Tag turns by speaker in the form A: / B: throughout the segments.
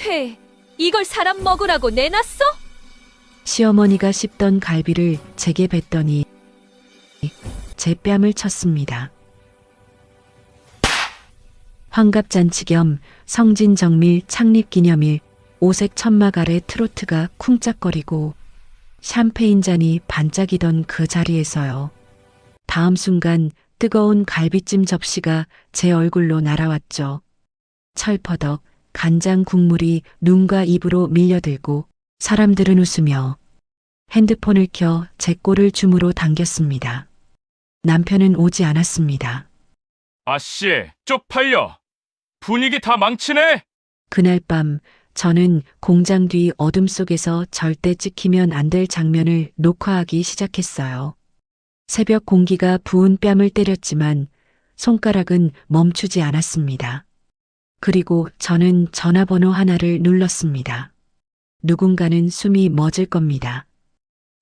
A: 너무해. 이걸 사람 먹으라고 내놨어?
B: 시어머니가 씹던 갈비를 제게 뱉더니 제 뺨을 쳤습니다. 환갑잔치 겸 성진정밀 창립기념일 오색 천막 아래 트로트가 쿵짝거리고 샴페인 잔이 반짝이던 그 자리에서요. 다음 순간 뜨거운 갈비찜 접시가 제 얼굴로 날아왔죠. 철퍼덕 간장 국물이 눈과 입으로 밀려들고 사람들은 웃으며 핸드폰을 켜 제 꼴을 줌으로 당겼습니다. 남편은 오지 않았습니다.
C: 아씨, 쪽팔려. 분위기 다 망치네.
B: 그날 밤 저는 공장 뒤 어둠 속에서 절대 찍히면 안 될 장면을 녹화하기 시작했어요. 새벽 공기가 부은 뺨을 때렸지만 손가락은 멈추지 않았습니다. 그리고 저는 전화번호 하나를 눌렀습니다. 누군가는 숨이 멎을 겁니다.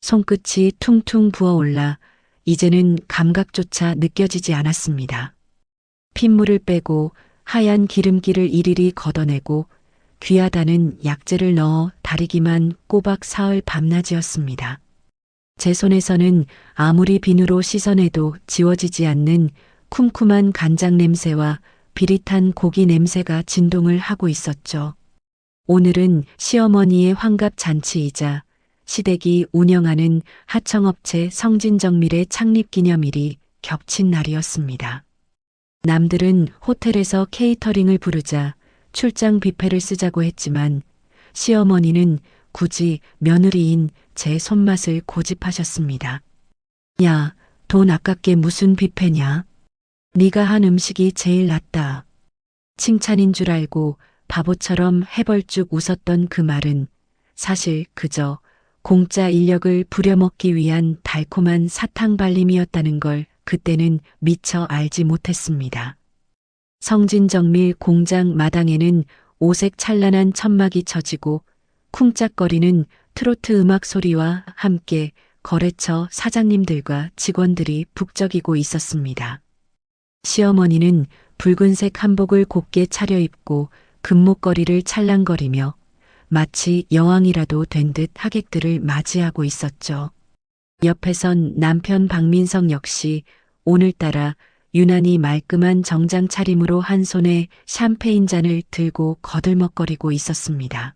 B: 손끝이 퉁퉁 부어올라 이제는 감각조차 느껴지지 않았습니다. 핏물을 빼고 하얀 기름기를 이리리 걷어내고 귀하다는 약재를 넣어 다리기만 꼬박 사흘 밤낮이었습니다. 제 손에서는 아무리 비누로 씻어내도 지워지지 않는 쿰쿰한 간장 냄새와 비릿한 고기 냄새가 진동을 하고 있었죠. 오늘은 시어머니의 환갑 잔치이자 시댁이 운영하는 하청업체 성진정밀의 창립기념일이 겹친 날이었습니다. 남들은 호텔에서 케이터링을 부르자 출장 뷔페를 쓰자고 했지만 시어머니는 굳이 며느리인 제 손맛을 고집하셨습니다. 야, 돈 아깝게 무슨 뷔페냐? 네가 한 음식이 제일 낫다. 칭찬인 줄 알고 바보처럼 해벌쭉 웃었던 그 말은 사실 그저 공짜 인력을 부려먹기 위한 달콤한 사탕발림이었다는 걸 그때는 미처 알지 못했습니다. 성진정밀 공장 마당에는 오색 찬란한 천막이 쳐지고 쿵짝거리는 트로트 음악 소리와 함께 거래처 사장님들과 직원들이 북적이고 있었습니다. 시어머니는 붉은색 한복을 곱게 차려입고 금목걸이를 찰랑거리며 마치 여왕이라도 된 듯 하객들을 맞이하고 있었죠. 옆에선 남편 박민성 역시 오늘따라 유난히 말끔한 정장 차림으로 한 손에 샴페인 잔을 들고 거들먹거리고 있었습니다.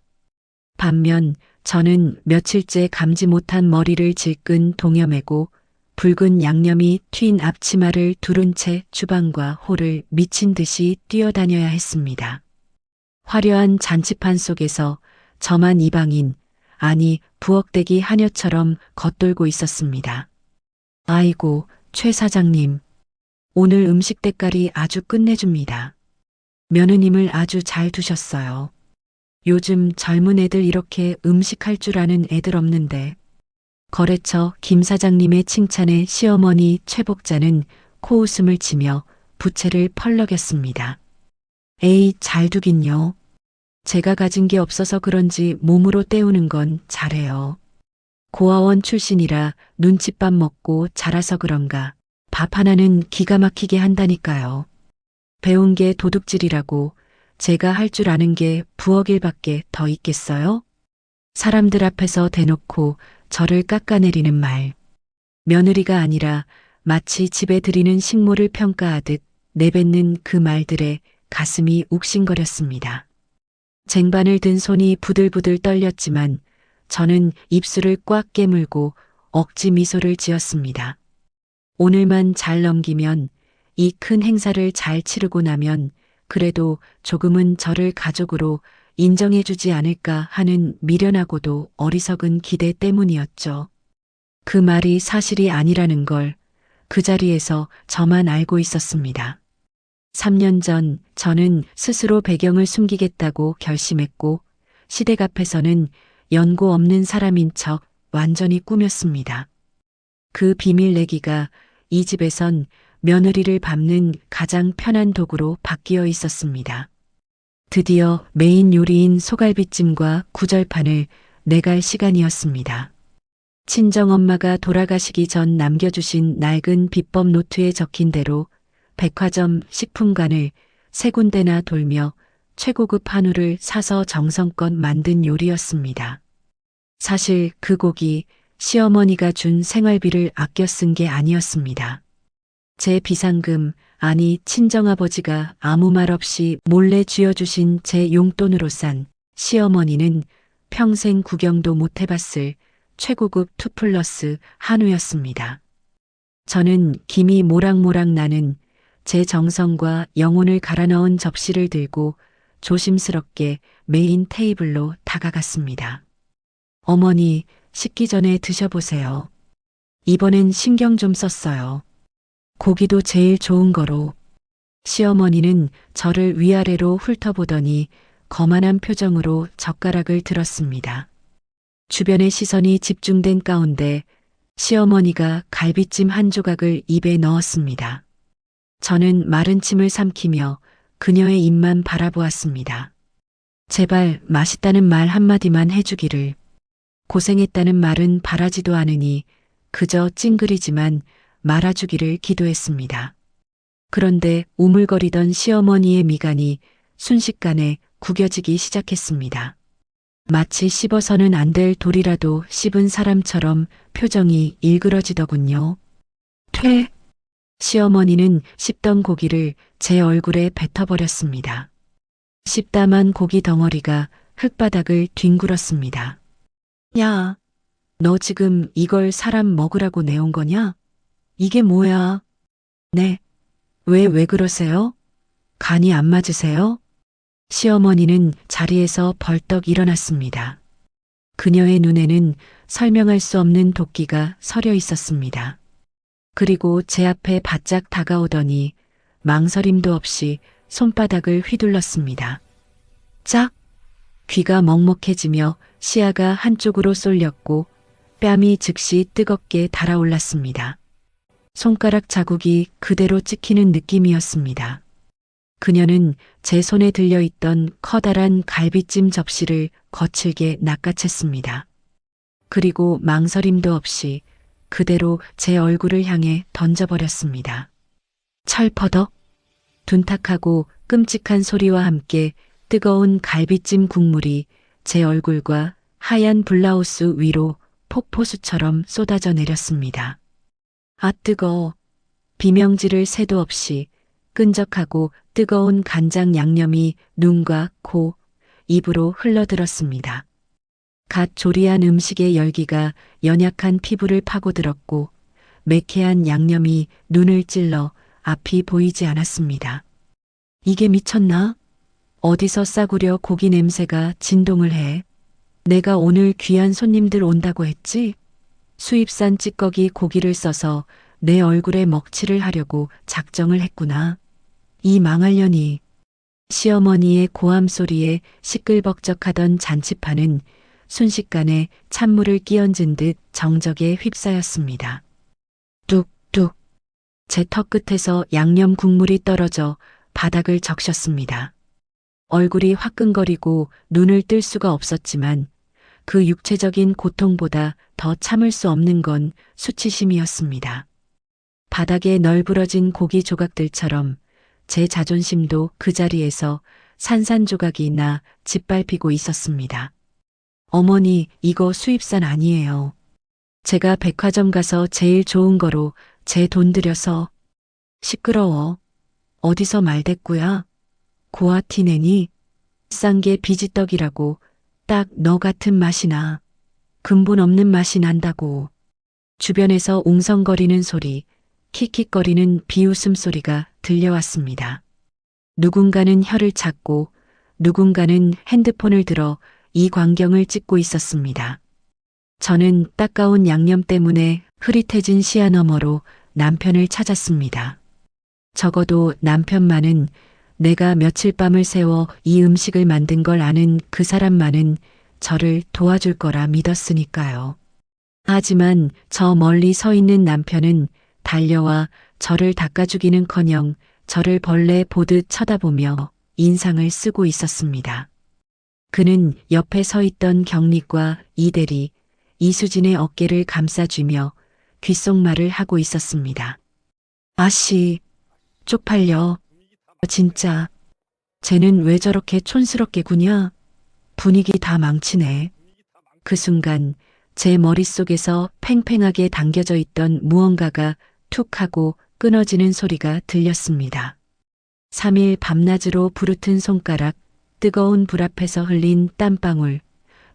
B: 반면 저는 며칠째 감지 못한 머리를 질끈 동여매고 붉은 양념이 튄 앞치마를 두른 채 주방과 홀을 미친 듯이 뛰어다녀야 했습니다. 화려한 잔치판 속에서 저만 이방인, 아니 부엌대기 하녀처럼 겉돌고 있었습니다. 아이고, 최 사장님. 오늘 음식 때깔이 아주 끝내줍니다. 며느님을 아주 잘 두셨어요. 요즘 젊은 애들 이렇게 음식할 줄 아는 애들 없는데. 거래처 김 사장님의 칭찬에 시어머니 최 복자는 코웃음을 치며 부채를 펄럭였습니다. 에이, 잘 두긴요. 제가 가진 게 없어서 그런지 몸으로 때우는 건 잘해요. 고아원 출신이라 눈칫밥 먹고 자라서 그런가 밥 하나는 기가 막히게 한다니까요. 배운 게 도둑질이라고 제가 할 줄 아는 게 부엌 일밖에 더 있겠어요? 사람들 앞에서 대놓고 저를 깎아내리는 말. 며느리가 아니라 마치 집에 들이는 식모를 평가하듯 내뱉는 그 말들에 가슴이 욱신거렸습니다. 쟁반을 든 손이 부들부들 떨렸지만 저는 입술을 꽉 깨물고 억지 미소를 지었습니다. 오늘만 잘 넘기면, 이 큰 행사를 잘 치르고 나면 그래도 조금은 저를 가족으로 인정해주지 않을까 하는 미련하고도 어리석은 기대 때문이었죠. 그 말이 사실이 아니라는 걸 그 자리에서 저만 알고 있었습니다. 3년 전 저는 스스로 배경을 숨기겠다고 결심했고 시댁 앞에서는 연고 없는 사람인 척 완전히 꾸몄습니다. 그 비밀 내기가 이 집에선 며느리를 밟는 가장 편한 도구로 바뀌어 있었습니다. 드디어 메인 요리인 소갈비찜과 구절판을 내갈 시간이었습니다. 친정엄마가 돌아가시기 전 남겨주신 낡은 비법 노트에 적힌 대로 백화점 식품관을 세 군데나 돌며 최고급 한우를 사서 정성껏 만든 요리였습니다. 사실 그 고기 시어머니가 준 생활비를 아껴 쓴 게 아니었습니다. 제 비상금, 아니 친정아버지가 아무 말 없이 몰래 쥐어주신 제 용돈으로 싼 시어머니는 평생 구경도 못 해봤을 최고급 2플러스 한우였습니다. 저는 김이 모락모락 나는 제 정성과 영혼을 갈아 넣은 접시를 들고 조심스럽게 메인 테이블로 다가갔습니다. 어머니, 식기 전에 드셔보세요. 이번엔 신경 좀 썼어요. 고기도 제일 좋은 거로. 시어머니는 저를 위아래로 훑어보더니 거만한 표정으로 젓가락을 들었습니다. 주변의 시선이 집중된 가운데 시어머니가 갈비찜 한 조각을 입에 넣었습니다. 저는 마른 침을 삼키며 그녀의 입만 바라보았습니다. 제발 맛있다는 말 한마디만 해주기를. 고생했다는 말은 바라지도 않으니 그저 찡그리지만 말아주기를 기도했습니다. 그런데 우물거리던 시어머니의 미간이 순식간에 구겨지기 시작했습니다. 마치 씹어서는 안 될 돌이라도 씹은 사람처럼 표정이 일그러지더군요. 퇴! 시어머니는 씹던 고기를 제 얼굴에 뱉어버렸습니다. 씹다만 고기 덩어리가 흙바닥을 뒹굴었습니다. 야, 너 지금 이걸 사람 먹으라고 내온 거냐? 이게 뭐야? 네. 왜 그러세요? 간이 안 맞으세요? 시어머니는 자리에서 벌떡 일어났습니다. 그녀의 눈에는 설명할 수 없는 도끼가 서려 있었습니다. 그리고 제 앞에 바짝 다가오더니 망설임도 없이 손바닥을 휘둘렀습니다. 짝! 귀가 먹먹해지며 시야가 한쪽으로 쏠렸고 뺨이 즉시 뜨겁게 달아올랐습니다. 손가락 자국이 그대로 찍히는 느낌이었습니다. 그녀는 제 손에 들려있던 커다란 갈비찜 접시를 거칠게 낚아챘습니다. 그리고 망설임도 없이 그대로 제 얼굴을 향해 던져버렸습니다. 철퍼덕, 둔탁하고 끔찍한 소리와 함께 뜨거운 갈비찜 국물이 제 얼굴과 하얀 블라우스 위로 폭포수처럼 쏟아져 내렸습니다. 아 뜨거워. 비명지를 새도 없이 끈적하고 뜨거운 간장 양념이 눈과 코, 입으로 흘러들었습니다. 갓 조리한 음식의 열기가 연약한 피부를 파고들었고 매캐한 양념이 눈을 찔러 앞이 보이지 않았습니다. 이게 미쳤나? 어디서 싸구려 고기 냄새가 진동을 해. 내가 오늘 귀한 손님들 온다고 했지? 수입산 찌꺼기 고기를 써서 내 얼굴에 먹칠을 하려고 작정을 했구나. 이 망할년이. 시어머니의 고함 소리에 시끌벅적하던 잔치판은 순식간에 찬물을 끼얹은 듯 정적에 휩싸였습니다. 뚝뚝. 제 턱 끝에서 양념 국물이 떨어져 바닥을 적셨습니다. 얼굴이 화끈거리고 눈을 뜰 수가 없었지만 그 육체적인 고통보다 더 참을 수 없는 건 수치심이었습니다. 바닥에 널브러진 고기 조각들처럼 제 자존심도 그 자리에서 산산조각이 나 짓밟히고 있었습니다. 어머니, 이거 수입산 아니에요. 제가 백화점 가서 제일 좋은 거로 제 돈 들여서. 시끄러워. 어디서 말대꾸야? 고아 티내니? 싼 게 비지떡이라고 딱 너 같은 맛이 나. 근본 없는 맛이 난다고. 주변에서 웅성거리는 소리, 킥킥거리는 비웃음 소리가 들려왔습니다. 누군가는 혀를 찾고 누군가는 핸드폰을 들어 이 광경을 찍고 있었습니다. 저는 따가운 양념 때문에 흐릿해진 시야 너머로 남편을 찾았습니다. 적어도 남편만은 내가 며칠 밤을 새워 이 음식을 만든 걸 아는 그 사람만은 저를 도와줄 거라 믿었으니까요. 하지만 저 멀리 서 있는 남편은 달려와 저를 닦아주기는커녕 저를 벌레 보듯 쳐다보며 인상을 쓰고 있었습니다. 그는 옆에 서 있던 경릭과 이대리, 이수진의 어깨를 감싸쥐며 귓속말을 하고 있었습니다. 아씨, 쪽팔려. 진짜. 쟤는 왜 저렇게 촌스럽게 구냐? 분위기 다 망치네. 그 순간 제 머릿속에서 팽팽하게 당겨져 있던 무언가가 툭 하고 끊어지는 소리가 들렸습니다. 3일 밤낮으로 부르튼 손가락, 뜨거운 불 앞에서 흘린 땀방울,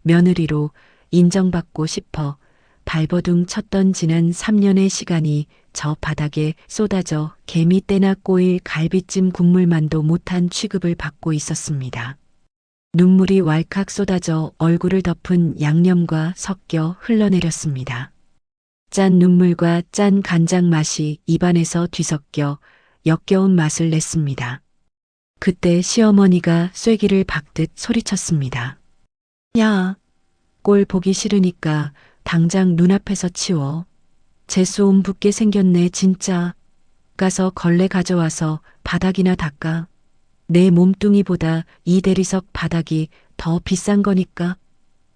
B: 며느리로 인정받고 싶어 발버둥 쳤던 지난 3년의 시간이 저 바닥에 쏟아져 개미 떼나 꼬일 갈비찜 국물만도 못한 취급을 받고 있었습니다. 눈물이 왈칵 쏟아져 얼굴을 덮은 양념과 섞여 흘러내렸습니다. 짠 눈물과 짠 간장 맛이 입안에서 뒤섞여 역겨운 맛을 냈습니다. 그때 시어머니가 쐐기를 박듯 소리쳤습니다. 야, 꼴 보기 싫으니까 당장 눈앞에서 치워. 재수옴 붓게 생겼네 진짜. 가서 걸레 가져와서 바닥이나 닦아. 내 몸뚱이보다 이 대리석 바닥이 더 비싼 거니까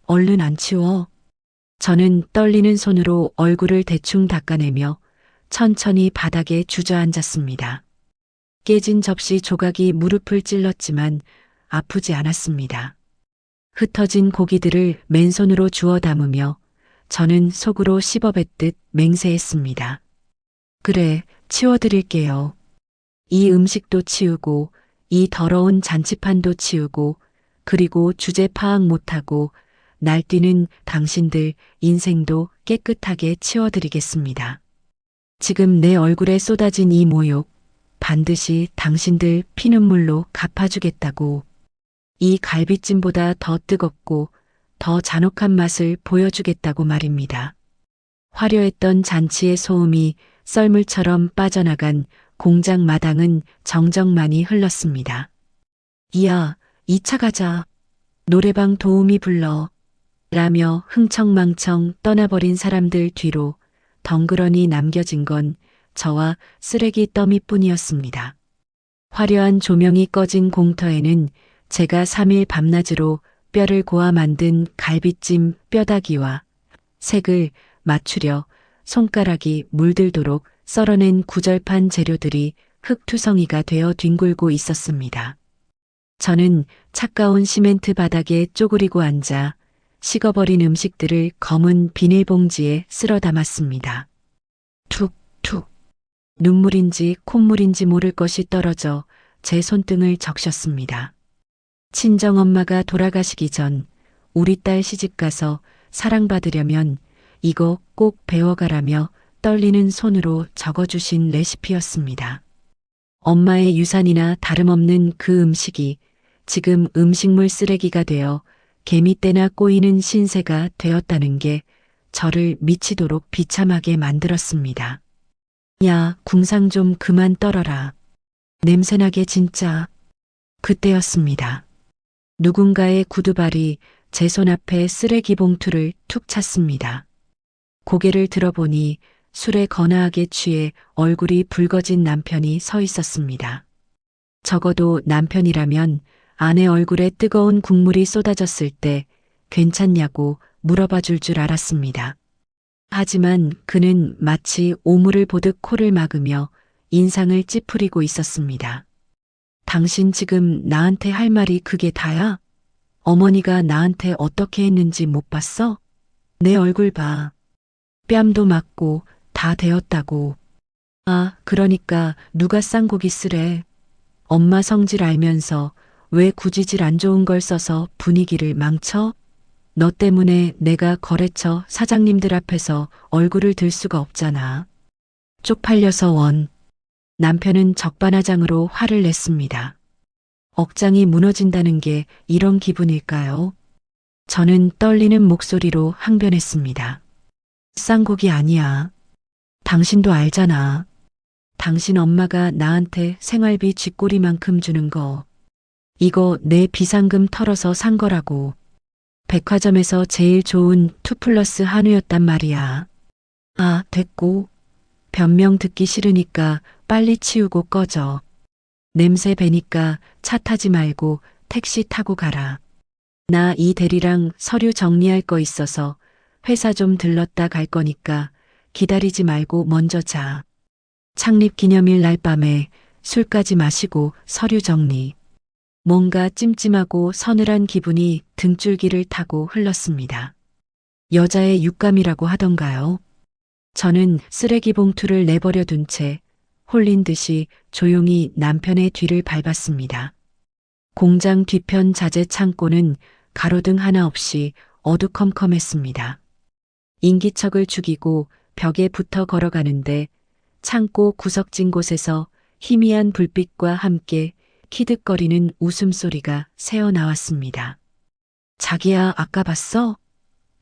B: 얼른 안 치워. 저는 떨리는 손으로 얼굴을 대충 닦아내며 천천히 바닥에 주저앉았습니다. 깨진 접시 조각이 무릎을 찔렀지만 아프지 않았습니다. 흩어진 고기들을 맨손으로 주워 담으며 저는 속으로 씹어뱉듯 맹세했습니다. 그래, 치워드릴게요. 이 음식도 치우고 이 더러운 잔치판도 치우고 그리고 주제 파악 못하고 날뛰는 당신들 인생도 깨끗하게 치워드리겠습니다. 지금 내 얼굴에 쏟아진 이 모욕 반드시 당신들 피눈물로 갚아주겠다고. 이 갈비찜보다 더 뜨겁고 더 잔혹한 맛을 보여주겠다고 말입니다. 화려했던 잔치의 소음이 썰물처럼 빠져나간 공장 마당은 정적만이 흘렀습니다. 이야, 2차 가자. 노래방 도우미 불러. 라며 흥청망청 떠나버린 사람들 뒤로 덩그러니 남겨진 건 저와 쓰레기 더미뿐이었습니다. 화려한 조명이 꺼진 공터에는 제가 3일 밤낮으로 뼈를 고아 만든 갈비찜 뼈다귀와 색을 맞추려 손가락이 물들도록 썰어낸 구절판 재료들이 흙투성이가 되어 뒹굴고 있었습니다. 저는 차가운 시멘트 바닥에 쪼그리고 앉아 식어버린 음식들을 검은 비닐봉지에 쓸어 담았습니다. 툭툭. 눈물인지 콧물인지 모를 것이 떨어져 제 손등을 적셨습니다. 친정엄마가 돌아가시기 전 우리 딸 시집가서 사랑받으려면 이거 꼭 배워가라며 떨리는 손으로 적어주신 레시피였습니다. 엄마의 유산이나 다름없는 그 음식이 지금 음식물 쓰레기가 되어 개미떼나 꼬이는 신세가 되었다는 게 저를 미치도록 비참하게 만들었습니다. 야, 궁상 좀 그만 떨어라. 냄새나게 진짜. 그때였습니다. 누군가의 구두발이 제 손 앞에 쓰레기 봉투를 툭 찼습니다. 고개를 들어보니 술에 거나하게 취해 얼굴이 붉어진 남편이 서 있었습니다. 적어도 남편이라면 아내 얼굴에 뜨거운 국물이 쏟아졌을 때 괜찮냐고 물어봐 줄 알았습니다. 하지만 그는 마치 오물을 보듯 코를 막으며 인상을 찌푸리고 있었습니다. 당신 지금 나한테 할 말이 그게 다야? 어머니가 나한테 어떻게 했는지 못 봤어? 내 얼굴 봐. 뺨도 맞고 다 되었다고. 아, 그러니까 누가 쌍고기 쓰래. 엄마 성질 알면서 왜 굳이 질 안 좋은 걸 써서 분위기를 망쳐? 너 때문에 내가 거래처 사장님들 앞에서 얼굴을 들 수가 없잖아. 쪽팔려서 원. 남편은 적반하장으로 화를 냈습니다. 억장이 무너진다는 게 이런 기분일까요? 저는 떨리는 목소리로 항변했습니다. 쌍고기 아니야. 당신도 알잖아. 당신 엄마가 나한테 생활비 쥐꼬리만큼 주는 거. 이거 내 비상금 털어서 산 거라고. 백화점에서 제일 좋은 2플러스 한우였단 말이야. 아, 됐고. 변명 듣기 싫으니까 빨리 치우고 꺼져. 냄새 배니까 차 타지 말고 택시 타고 가라. 나 이 대리랑 서류 정리할 거 있어서 회사 좀 들렀다 갈 거니까 기다리지 말고 먼저 자. 창립 기념일 날 밤에 술까지 마시고 서류 정리. 뭔가 찜찜하고 서늘한 기분이 등줄기를 타고 흘렀습니다. 여자의 육감이라고 하던가요? 저는 쓰레기 봉투를 내버려 둔 채 홀린 듯이 조용히 남편의 뒤를 밟았습니다. 공장 뒤편 자재 창고는 가로등 하나 없이 어두컴컴했습니다. 인기척을 죽이고 벽에 붙어 걸어가는데 창고 구석진 곳에서 희미한 불빛과 함께 키득거리는 웃음소리가 새어나왔습니다. 자기야, 아까 봤어?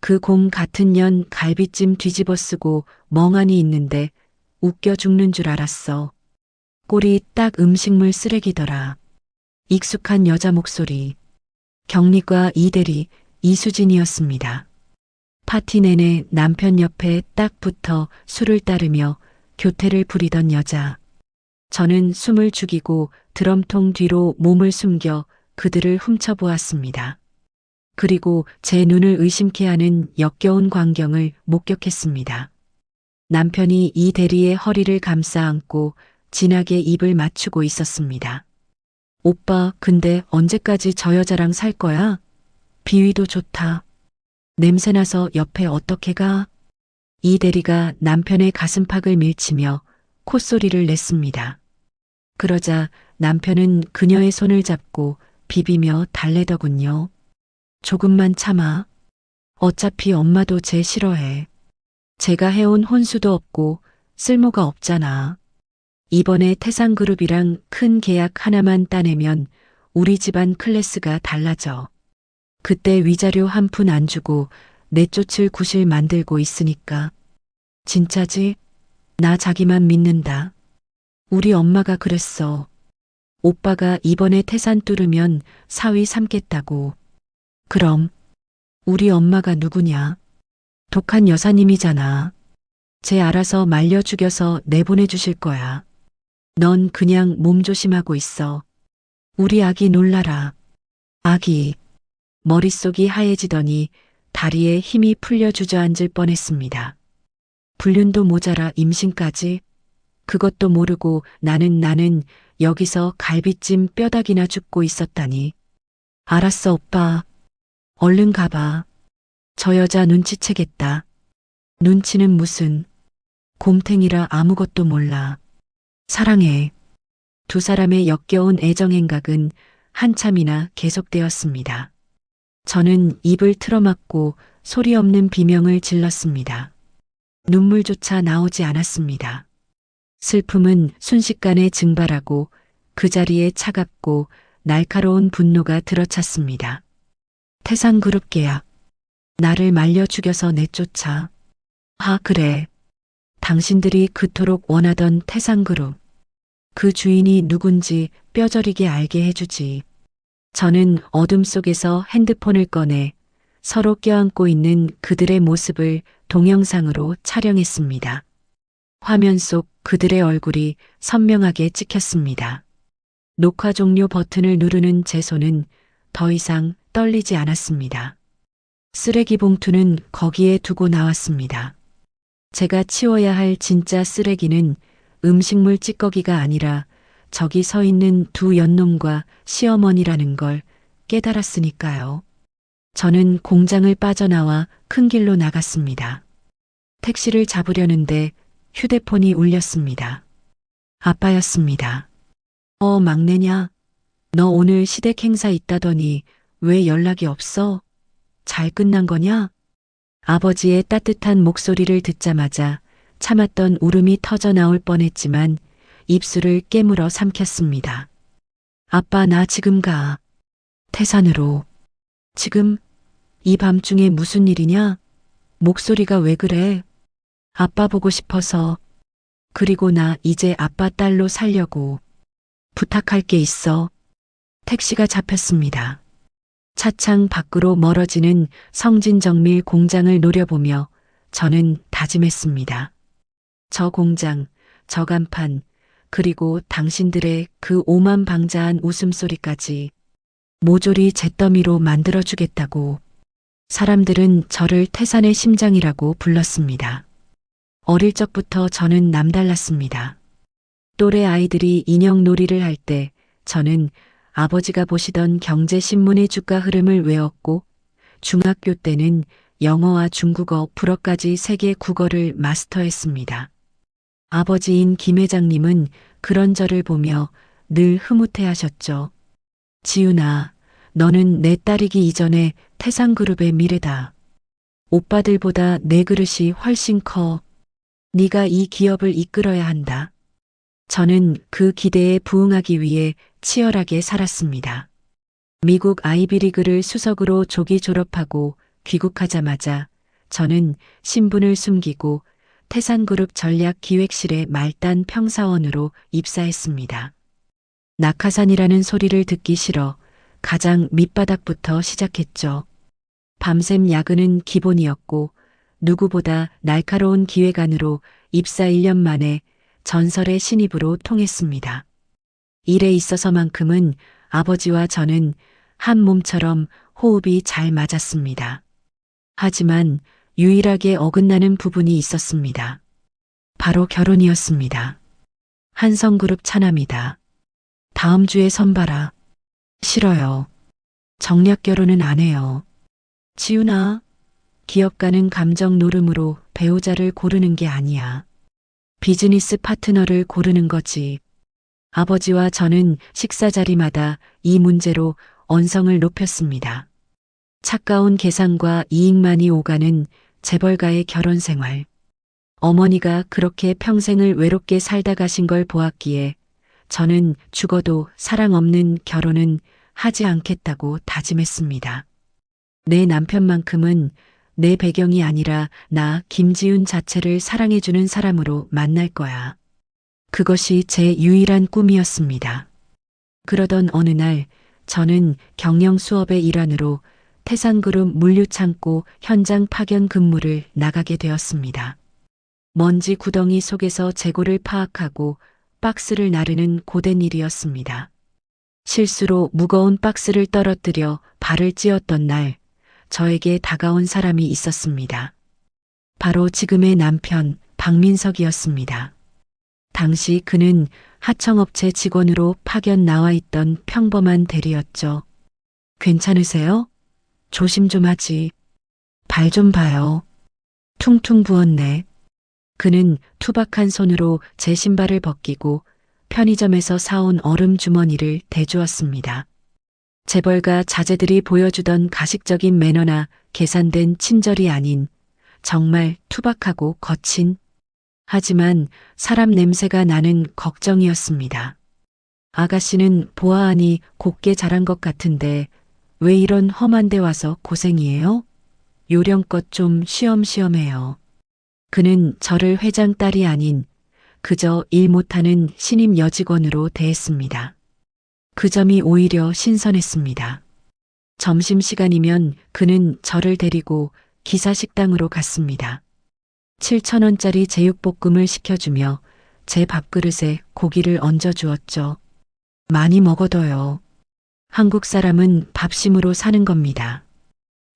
B: 그 곰 같은 년 갈비찜 뒤집어 쓰고 멍하니 있는데 웃겨 죽는 줄 알았어. 꼴이 딱 음식물 쓰레기더라. 익숙한 여자 목소리. 격리과 이대리 이수진이었습니다. 파티 내내 남편 옆에 딱 붙어 술을 따르며 교태를 부리던 여자. 저는 숨을 죽이고 드럼통 뒤로 몸을 숨겨 그들을 훔쳐보았습니다. 그리고 제 눈을 의심케 하는 역겨운 광경을 목격했습니다. 남편이 이 대리의 허리를 감싸 안고 진하게 입을 맞추고 있었습니다. 오빠, 근데 언제까지 저 여자랑 살 거야? 비위도 좋다. 냄새나서 옆에 어떻게 가? 이 대리가 남편의 가슴팍을 밀치며 콧소리를 냈습니다. 그러자 남편은 그녀의 손을 잡고 비비며 달래더군요. 조금만 참아. 어차피 엄마도 쟤 싫어해. 제가 해온 혼수도 없고 쓸모가 없잖아. 이번에 태상그룹이랑 큰 계약 하나만 따내면 우리 집안 클래스가 달라져. 그때 위자료 한 푼 안 주고 내쫓을 구실 만들고 있으니까. 진짜지? 나 자기만 믿는다. 우리 엄마가 그랬어. 오빠가 이번에 태산 뚫으면 사위 삼겠다고. 그럼 우리 엄마가 누구냐? 독한 여사님이잖아. 쟤 알아서 말려 죽여서 내보내 주실 거야. 넌 그냥 몸조심하고 있어. 우리 아기 놀라라. 아기. 머릿속이 하얘지더니 다리에 힘이 풀려 주저앉을 뻔했습니다. 불륜도 모자라 임신까지? 그것도 모르고 나는 여기서 갈비찜 뼈다귀나 줍고 있었다니. 알았어, 오빠. 얼른 가봐. 저 여자 눈치채겠다. 눈치는 무슨. 곰탱이라 아무것도 몰라. 사랑해. 두 사람의 역겨운 애정행각은 한참이나 계속되었습니다. 저는 입을 틀어막고 소리 없는 비명을 질렀습니다. 눈물조차 나오지 않았습니다. 슬픔은 순식간에 증발하고 그 자리에 차갑고 날카로운 분노가 들어찼습니다. 태상그룹 계약. 나를 말려 죽여서 내쫓아. 아, 그래. 당신들이 그토록 원하던 태상그룹. 그 주인이 누군지 뼈저리게 알게 해주지. 저는 어둠 속에서 핸드폰을 꺼내 서로 껴안고 있는 그들의 모습을 동영상으로 촬영했습니다. 화면 속 그들의 얼굴이 선명하게 찍혔습니다. 녹화 종료 버튼을 누르는 제 손은 더 이상 떨리지 않았습니다. 쓰레기 봉투는 거기에 두고 나왔습니다. 제가 치워야 할 진짜 쓰레기는 음식물 찌꺼기가 아니라 저기 서 있는 두 연놈과 시어머니라는 걸 깨달았으니까요. 저는 공장을 빠져나와 큰 길로 나갔습니다. 택시를 잡으려는데 휴대폰이 울렸습니다. 아빠였습니다. 막내냐? 너 오늘 시댁 행사 있다더니 왜 연락이 없어? 잘 끝난 거냐? 아버지의 따뜻한 목소리를 듣자마자 참았던 울음이 터져 나올 뻔했지만 입술을 깨물어 삼켰습니다. 아빠, 나 지금 가. 태산으로. 지금? 이 밤중에 무슨 일이냐? 목소리가 왜 그래? 아빠 보고 싶어서. 그리고 나 이제 아빠 딸로 살려고. 부탁할 게 있어. 택시가 잡혔습니다. 차창 밖으로 멀어지는 성진정밀 공장을 노려보며 저는 다짐했습니다. 저 공장, 저 간판, 그리고 당신들의 그 오만방자한 웃음소리까지 모조리 잿더미로 만들어주겠다고. 사람들은 저를 태산의 심장이라고 불렀습니다. 어릴 적부터 저는 남달랐습니다. 또래 아이들이 인형 놀이를 할 때 저는 아버지가 보시던 경제신문의 주가 흐름을 외웠고 중학교 때는 영어와 중국어, 불어까지 세계 국어를 마스터했습니다. 아버지인 김 회장님은 그런 저를 보며 늘 흐뭇해하셨죠. 지훈아, 너는 내 딸이기 이전에 태상그룹의 미래다. 오빠들보다 내 그릇이 훨씬 커. 네가 이 기업을 이끌어야 한다. 저는 그 기대에 부응하기 위해 치열하게 살았습니다. 미국 아이비리그를 수석으로 조기 졸업하고 귀국하자마자 저는 신분을 숨기고 태산그룹 전략기획실의 말단 평사원으로 입사했습니다. 낙하산이라는 소리를 듣기 싫어 가장 밑바닥부터 시작했죠. 밤샘 야근은 기본이었고 누구보다 날카로운 기획안으로 입사 1년 만에 전설의 신입으로 통했습니다. 일에 있어서만큼은 아버지와 저는 한 몸처럼 호흡이 잘 맞았습니다. 하지만 유일하게 어긋나는 부분이 있었습니다. 바로 결혼이었습니다. 한성그룹 차남이다. 다음 주에 선봐라. 싫어요. 정략 결혼은 안 해요. 지훈아, 기업가는 감정 노름으로 배우자를 고르는 게 아니야. 비즈니스 파트너를 고르는 거지. 아버지와 저는 식사 자리마다 이 문제로 언성을 높였습니다. 차가운 계산과 이익만이 오가는 재벌가의 결혼 생활. 어머니가 그렇게 평생을 외롭게 살다 가신 걸 보았기에 저는 죽어도 사랑 없는 결혼은 하지 않겠다고 다짐했습니다. 내 남편만큼은 내 배경이 아니라 나 김지훈 자체를 사랑해주는 사람으로 만날 거야. 그것이 제 유일한 꿈이었습니다. 그러던 어느 날 저는 경영 수업의 일환으로 태산그룹 물류창고 현장 파견 근무를 나가게 되었습니다. 먼지 구덩이 속에서 재고를 파악하고 박스를 나르는 고된 일이었습니다. 실수로 무거운 박스를 떨어뜨려 발을 찧었던 날 저에게 다가온 사람이 있었습니다. 바로 지금의 남편 박민석이었습니다. 당시 그는 하청업체 직원으로 파견 나와 있던 평범한 대리였죠. 괜찮으세요? 조심 좀 하지. 발 좀 봐요. 퉁퉁 부었네. 그는 투박한 손으로 제 신발을 벗기고 편의점에서 사온 얼음 주머니를 대주었습니다. 재벌가 자제들이 보여주던 가식적인 매너나 계산된 친절이 아닌 정말 투박하고 거친, 하지만 사람 냄새가 나는 걱정이었습니다. 아가씨는 보아하니 곱게 자란 것 같은데 왜 이런 험한 데 와서 고생이에요? 요령껏 좀 쉬엄쉬엄해요. 그는 저를 회장 딸이 아닌 그저 일 못하는 신임 여직원으로 대했습니다. 그 점이 오히려 신선했습니다. 점심시간이면 그는 저를 데리고 기사식당으로 갔습니다. 7,000원짜리 제육볶음을 시켜주며 제 밥그릇에 고기를 얹어주었죠. 많이 먹어둬요. 한국 사람은 밥심으로 사는 겁니다.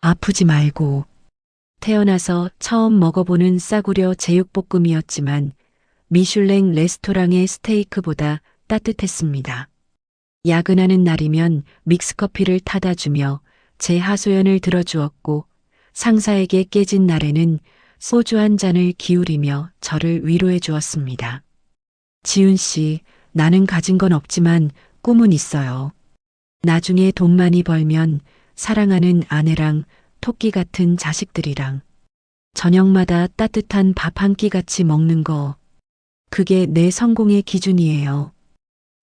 B: 아프지 말고. 태어나서 처음 먹어보는 싸구려 제육볶음이었지만 미슐랭 레스토랑의 스테이크보다 따뜻했습니다. 야근하는 날이면 믹스커피를 타다 주며 제 하소연을 들어주었고 상사에게 깨진 날에는 소주 한 잔을 기울이며 저를 위로해 주었습니다. 지훈 씨, 나는 가진 건 없지만 꿈은 있어요. 나중에 돈 많이 벌면 사랑하는 아내랑 토끼 같은 자식들이랑 저녁마다 따뜻한 밥 한 끼 같이 먹는 거. 그게 내 성공의 기준이에요.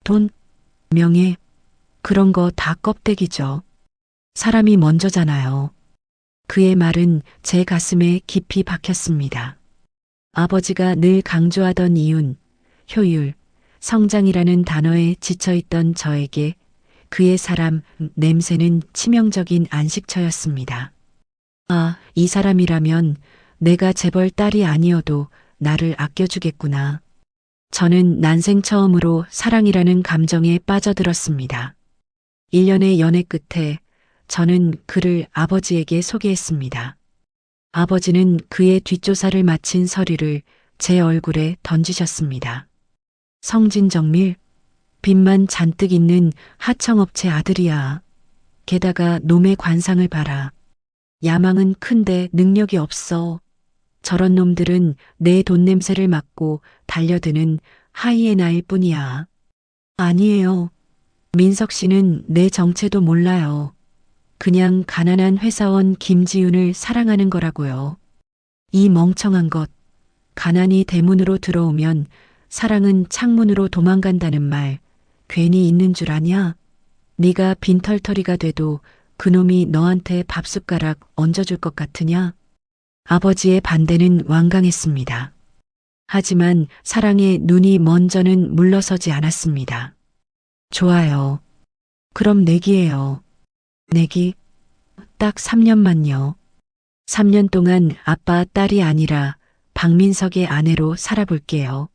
B: 돈, 명예, 그런 거 다 껍데기죠. 사람이 먼저잖아요. 그의 말은 제 가슴에 깊이 박혔습니다. 아버지가 늘 강조하던 이윤, 효율, 성장이라는 단어에 지쳐있던 저에게 그의 사람 냄새는 치명적인 안식처였습니다. 아, 이 사람이라면 내가 재벌 딸이 아니어도 나를 아껴주겠구나. 저는 난생 처음으로 사랑이라는 감정에 빠져들었습니다. 1년의 연애 끝에 저는 그를 아버지에게 소개했습니다. 아버지는 그의 뒷조사를 마친 서류를 제 얼굴에 던지셨습니다. 성진정밀, 빚만 잔뜩 있는 하청업체 아들이야. 게다가 놈의 관상을 봐라. 야망은 큰데 능력이 없어. 저런 놈들은 내 돈 냄새를 맡고 달려드는 하이에나일 뿐이야. 아니에요. 민석 씨는 내 정체도 몰라요. 그냥 가난한 회사원 김지윤을 사랑하는 거라고요. 이 멍청한 것. 가난이 대문으로 들어오면 사랑은 창문으로 도망간다는 말 괜히 있는 줄 아냐? 네가 빈털터리가 돼도 그놈이 너한테 밥숟가락 얹어줄 것 같으냐? 아버지의 반대는 완강했습니다. 하지만 사랑의 눈이 먼저는 물러서지 않았습니다. 좋아요. 그럼 내기예요. 내기? 딱 3년만요. 3년 동안 아빠 딸이 아니라 박민석의 아내로 살아볼게요.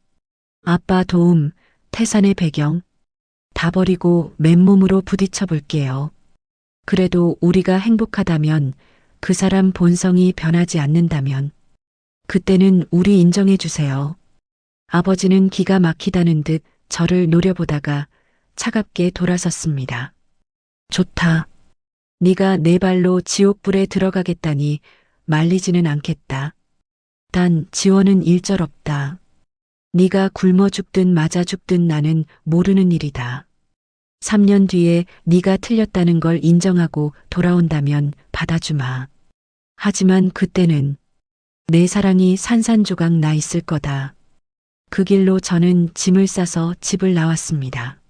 B: 아빠 도움, 태산의 배경 다 버리고 맨몸으로 부딪혀 볼게요. 그래도 우리가 행복하다면, 그 사람 본성이 변하지 않는다면 그때는 우리 인정해 주세요. 아버지는 기가 막히다는 듯 저를 노려보다가 차갑게 돌아섰습니다. 좋다. 네가 내 발로 지옥불에 들어가겠다니 말리지는 않겠다. 단 지원은 일절없다. 네가 굶어 죽든 맞아 죽든 나는 모르는 일이다. 3년 뒤에 네가 틀렸다는 걸 인정하고 돌아온다면 받아주마. 하지만 그때는 내 사랑이 산산조각 나 있을 거다. 그 길로 저는 짐을 싸서 집을 나왔습니다.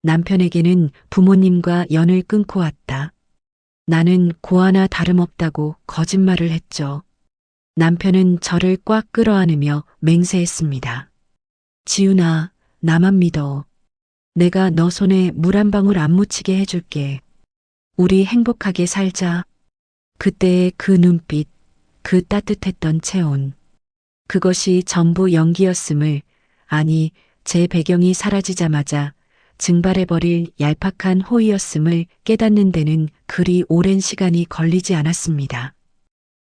B: 남편에게는 부모님과 연을 끊고 왔다. 나는 고아나 다름없다고 거짓말을 했죠. 남편은 저를 꽉 끌어안으며 맹세했습니다. 지윤아, 나만 믿어. 내가 너 손에 물 한 방울 안 묻히게 해줄게. 우리 행복하게 살자. 그때의 그 눈빛, 그 따뜻했던 체온. 그것이 전부 연기였음을, 아니, 제 배경이 사라지자마자 증발해버릴 얄팍한 호의였음을 깨닫는 데는 그리 오랜 시간이 걸리지 않았습니다.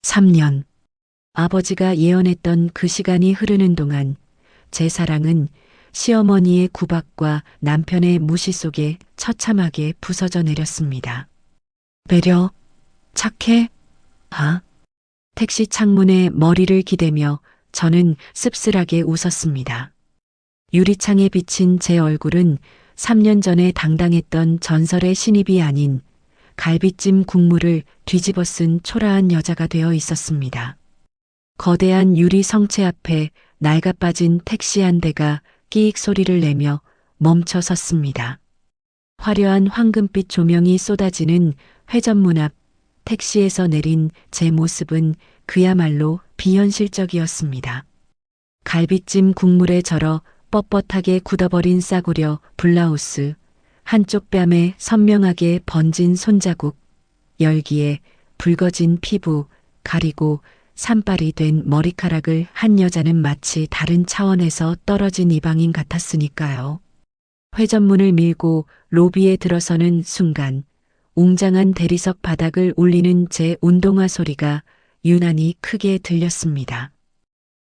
B: 3년. 아버지가 예언했던 그 시간이 흐르는 동안 제 사랑은 시어머니의 구박과 남편의 무시 속에 처참하게 부서져 내렸습니다. 배려, 착해? 아? 택시 창문에 머리를 기대며 저는 씁쓸하게 웃었습니다. 유리창에 비친 제 얼굴은 3년 전에 당당했던 전설의 신입이 아닌 갈비찜 국물을 뒤집어 쓴 초라한 여자가 되어 있었습니다. 거대한 유리 성체 앞에 낡아빠진 택시 한 대가 끼익 소리를 내며 멈춰 섰습니다. 화려한 황금빛 조명이 쏟아지는 회전문 앞 택시에서 내린 제 모습은 그야말로 비현실적이었습니다. 갈비찜 국물에 절어 뻣뻣하게 굳어버린 싸구려 블라우스, 한쪽 뺨에 선명하게 번진 손자국, 열기에 붉어진 피부, 가리고 산발이 된 머리카락을 한 여자는 마치 다른 차원에서 떨어진 이방인 같았으니까요. 회전문을 밀고 로비에 들어서는 순간 웅장한 대리석 바닥을 울리는 제 운동화 소리가 유난히 크게 들렸습니다.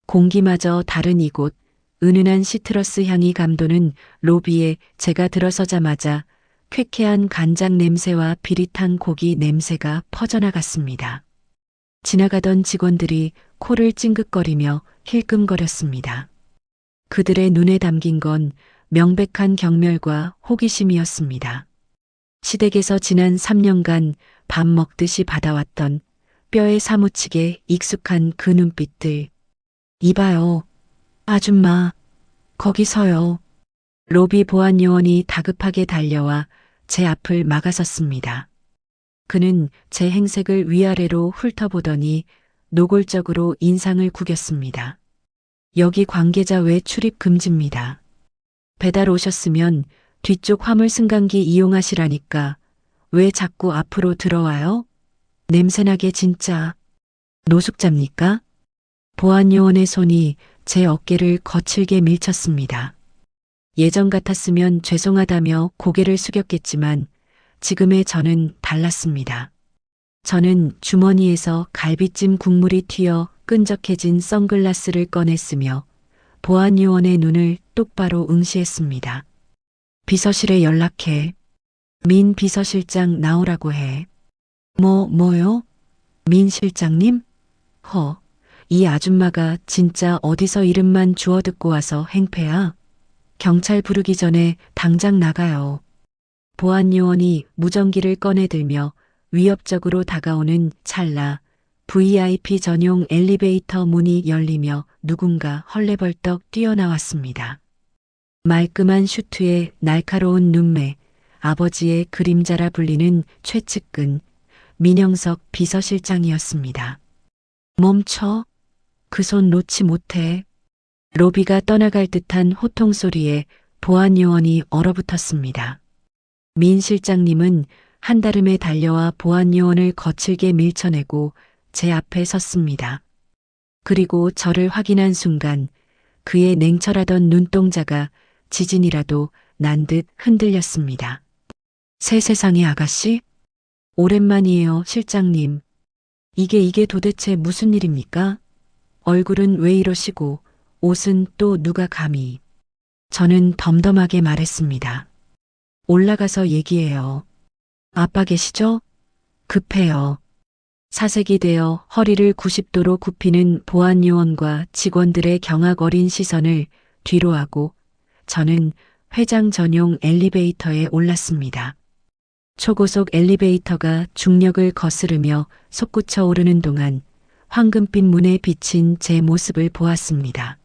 B: 공기마저 다른 이곳, 은은한 시트러스 향이 감도는 로비에 제가 들어서자마자 쾌쾌한 간장 냄새와 비릿한 고기 냄새가 퍼져나갔습니다. 지나가던 직원들이 코를 찡긋거리며 힐끔거렸습니다. 그들의 눈에 담긴 건 명백한 경멸과 호기심이었습니다. 시댁에서 지난 3년간 밥 먹듯이 받아왔던 뼈에 사무치게 익숙한 그 눈빛들. 이봐요. 아줌마, 거기 서요. 로비 보안 요원이 다급하게 달려와 제 앞을 막아섰습니다. 그는 제 행색을 위아래로 훑어보더니 노골적으로 인상을 구겼습니다. 여기 관계자 외 출입 금지입니다. 배달 오셨으면 뒤쪽 화물 승강기 이용하시라니까 왜 자꾸 앞으로 들어와요? 냄새나게 진짜. 노숙자입니까? 보안요원의 손이 제 어깨를 거칠게 밀쳤습니다. 예전 같았으면 죄송하다며 고개를 숙였겠지만 지금의 저는 달랐습니다. 저는 주머니에서 갈비찜 국물이 튀어 끈적해진 선글라스를 꺼냈으며 보안요원의 눈을 똑바로 응시했습니다. 비서실에 연락해. 민 비서실장 나오라고 해. 뭐요? 민 실장님? 이 아줌마가 진짜 어디서 이름만 주워 듣고 와서 행패야? 경찰 부르기 전에 당장 나가요. 보안요원이 무전기를 꺼내들며 위협적으로 다가오는 찰나 VIP 전용 엘리베이터 문이 열리며 누군가 헐레벌떡 뛰어나왔습니다. 말끔한 슈트에 날카로운 눈매, 아버지의 그림자라 불리는 최측근, 민영석 비서실장이었습니다. 멈춰. 그 손 놓지 못해. 로비가 떠나갈 듯한 호통 소리에 보안요원이 얼어붙었습니다. 민 실장님은 한달음에 달려와 보안요원을 거칠게 밀쳐내고 제 앞에 섰습니다. 그리고 저를 확인한 순간 그의 냉철하던 눈동자가 지진이라도 난 듯 흔들렸습니다. 새 세상의 아가씨? 오랜만이에요, 실장님. 이게 도대체 무슨 일입니까? 얼굴은 왜 이러시고 옷은 또 누가 감히. 저는 덤덤하게 말했습니다. 올라가서 얘기해요. 아빠 계시죠? 급해요. 사색이 되어 허리를 90도로 굽히는 보안요원과 직원들의 경악 어린 시선을 뒤로하고 저는 회장 전용 엘리베이터에 올랐습니다. 초고속 엘리베이터가 중력을 거스르며 솟구쳐 오르는 동안 황금빛 문에 비친 제 모습을 보았습니다.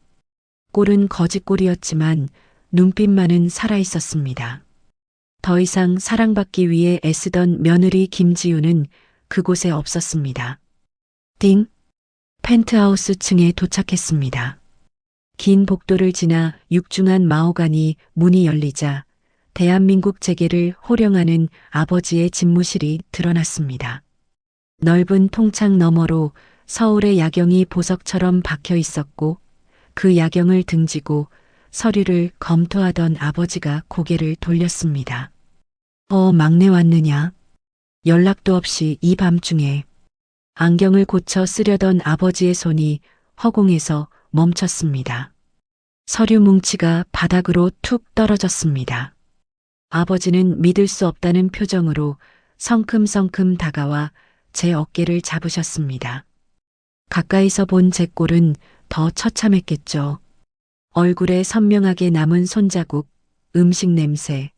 B: 꼴은 거짓꼴이었지만 눈빛만은 살아있었습니다. 더 이상 사랑받기 위해 애쓰던 며느리 김지우는 그곳에 없었습니다. 띵! 펜트하우스 층에 도착했습니다. 긴 복도를 지나 육중한 마호가니 문이 열리자 대한민국 재계를 호령하는 아버지의 집무실이 드러났습니다. 넓은 통창 너머로 서울의 야경이 보석처럼 박혀 있었고 그 야경을 등지고 서류를 검토하던 아버지가 고개를 돌렸습니다. 막내 왔느냐? 연락도 없이 이 밤중에. 안경을 고쳐 쓰려던 아버지의 손이 허공에서 멈췄습니다. 서류 뭉치가 바닥으로 툭 떨어졌습니다. 아버지는 믿을 수 없다는 표정으로 성큼성큼 다가와 제 어깨를 잡으셨습니다. 가까이서 본 제 꼴은 더 처참했겠죠. 얼굴에 선명하게 남은 손자국, 음식 냄새,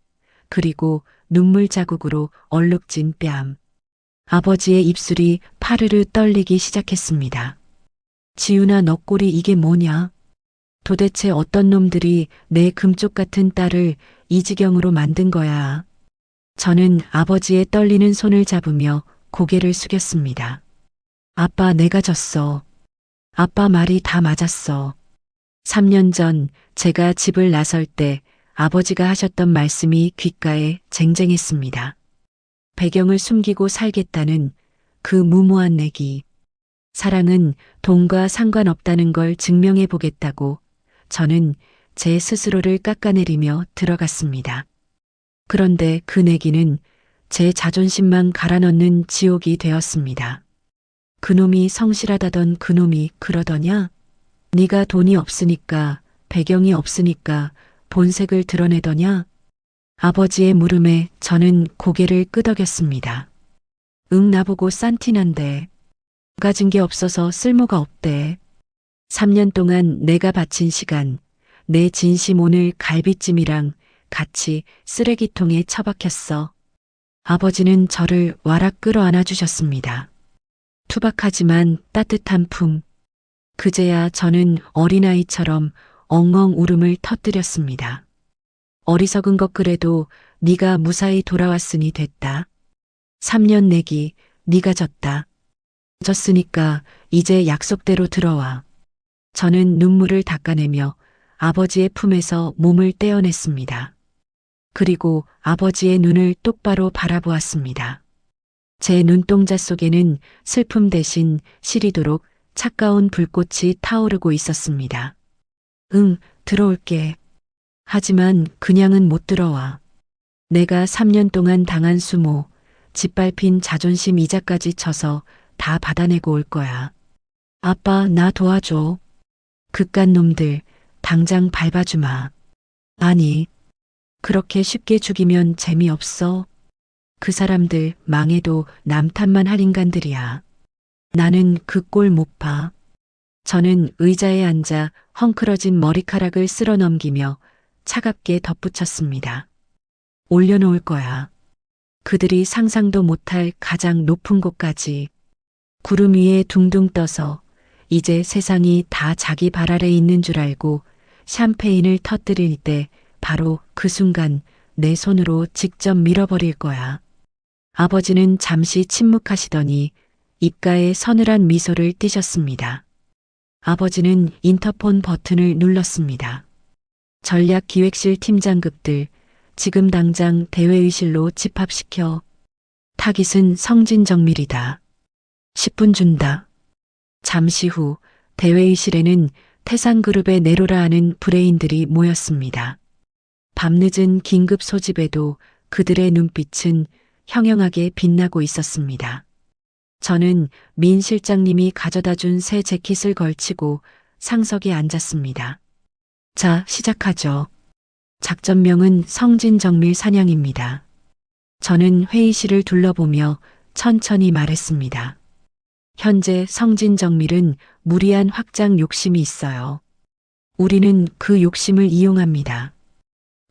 B: 그리고 눈물 자국으로 얼룩진 뺨. 아버지의 입술이 파르르 떨리기 시작했습니다. 지훈아, 너 꼴이 이게 뭐냐? 도대체 어떤 놈들이 내 금쪽 같은 딸을 이 지경으로 만든 거야. 저는 아버지의 떨리는 손을 잡으며 고개를 숙였습니다. 아빠, 내가 졌어. 아빠 말이 다 맞았어. 3년 전 제가 집을 나설 때 아버지가 하셨던 말씀이 귓가에 쟁쟁했습니다. 배경을 숨기고 살겠다는 그 무모한 내기. 사랑은 돈과 상관없다는 걸 증명해 보겠다고 저는 제 스스로를 깎아내리며 들어갔습니다. 그런데 그 내기는 제 자존심만 갈아넣는 지옥이 되었습니다. 그놈이 성실하다던 그놈이 그러더냐? 네가 돈이 없으니까, 배경이 없으니까 본색을 드러내더냐? 아버지의 물음에 저는 고개를 끄덕였습니다. 나보고 싼티난데. 가진 게 없어서 쓸모가 없대. 3년 동안 내가 바친 시간, 내 진심 오늘 갈비찜이랑 같이 쓰레기통에 처박혔어. 아버지는 저를 와락 끌어안아 주셨습니다. 투박하지만 따뜻한 품. 그제야 저는 어린아이처럼 엉엉 울음을 터뜨렸습니다. 어리석은 것 그래도 네가 무사히 돌아왔으니 됐다. 3년 내기 네가 졌다. 졌으니까 이제 약속대로 들어와. 저는 눈물을 닦아내며 아버지의 품에서 몸을 떼어냈습니다. 그리고 아버지의 눈을 똑바로 바라보았습니다. 제 눈동자 속에는 슬픔 대신 시리도록 차가운 불꽃이 타오르고 있었습니다. 들어올게. 하지만 그냥은 못 들어와. 내가 3년 동안 당한 수모, 짓밟힌 자존심 이자까지 쳐서 다 받아내고 올 거야. 아빠, 나 도와줘. 그깟 놈들 당장 밟아주마. 아니, 그렇게 쉽게 죽이면 재미없어. 그 사람들 망해도 남 탓만 할 인간들이야. 나는 그 꼴 못 봐. 저는 의자에 앉아 헝클어진 머리카락을 쓸어 넘기며 차갑게 덧붙였습니다. 올려놓을 거야. 그들이 상상도 못할 가장 높은 곳까지. 구름 위에 둥둥 떠서 이제 세상이 다 자기 발 아래 있는 줄 알고 샴페인을 터뜨릴 때 바로 그 순간 내 손으로 직접 밀어버릴 거야. 아버지는 잠시 침묵하시더니 입가에 서늘한 미소를 띠셨습니다. 아버지는 인터폰 버튼을 눌렀습니다. 전략기획실 팀장급들 지금 당장 대회의실로 집합시켜. 타깃은 성진정밀이다. 10분 준다. 잠시 후 대회의실에는 태산그룹의 내로라 하는 브레인들이 모였습니다. 밤늦은 긴급 소집에도 그들의 눈빛은 형형하게 빛나고 있었습니다. 저는 민 실장님이 가져다 준 새 재킷을 걸치고 상석에 앉았습니다. 자, 시작하죠. 작전명은 성진정밀 사냥입니다. 저는 회의실을 둘러보며 천천히 말했습니다. 현재 성진정밀은 무리한 확장 욕심이 있어요. 우리는 그 욕심을 이용합니다.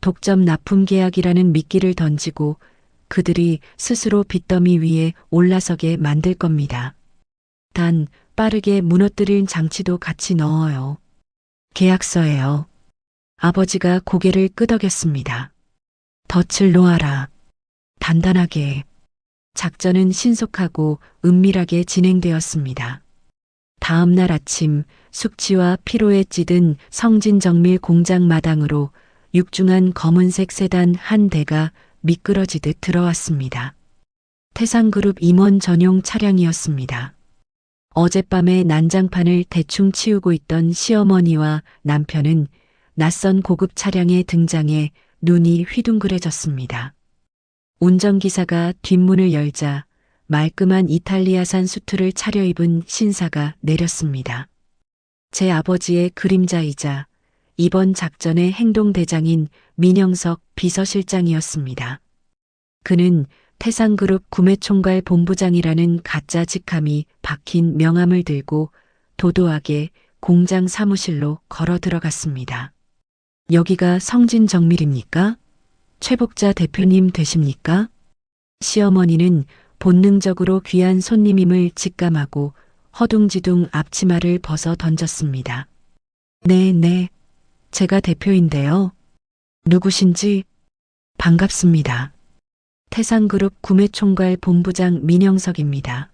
B: 독점 납품 계약이라는 미끼를 던지고 그들이 스스로 빚더미 위에 올라서게 만들 겁니다. 단 빠르게 무너뜨릴 장치도 같이 넣어요. 계약서예요. 아버지가 고개를 끄덕였습니다. 덫을 놓아라. 단단하게. 작전은 신속하고 은밀하게 진행되었습니다. 다음 날 아침 숙취와 피로에 찌든 성진정밀 공장 마당으로 육중한 검은색 세단 한 대가 미끄러지듯 들어왔습니다. 태산그룹 임원 전용 차량이었습니다. 어젯밤에 난장판을 대충 치우고 있던 시어머니와 남편은 낯선 고급 차량의 등장에 눈이 휘둥그레졌습니다. 운전기사가 뒷문을 열자 말끔한 이탈리아산 수트를 차려입은 신사가 내렸습니다. 제 아버지의 그림자이자 이번 작전의 행동대장인 민영석 비서실장이었습니다. 그는 태산그룹 구매총괄 본부장이라는 가짜 직함이 박힌 명함을 들고 도도하게 공장 사무실로 걸어 들어갔습니다. 여기가 성진정밀입니까? 최복자 대표님 되십니까? 시어머니는 본능적으로 귀한 손님임을 직감하고 허둥지둥 앞치마를 벗어 던졌습니다. 네, 제가 대표인데요. 누구신지? 반갑습니다. 태산그룹 구매총괄 본부장 민영석입니다.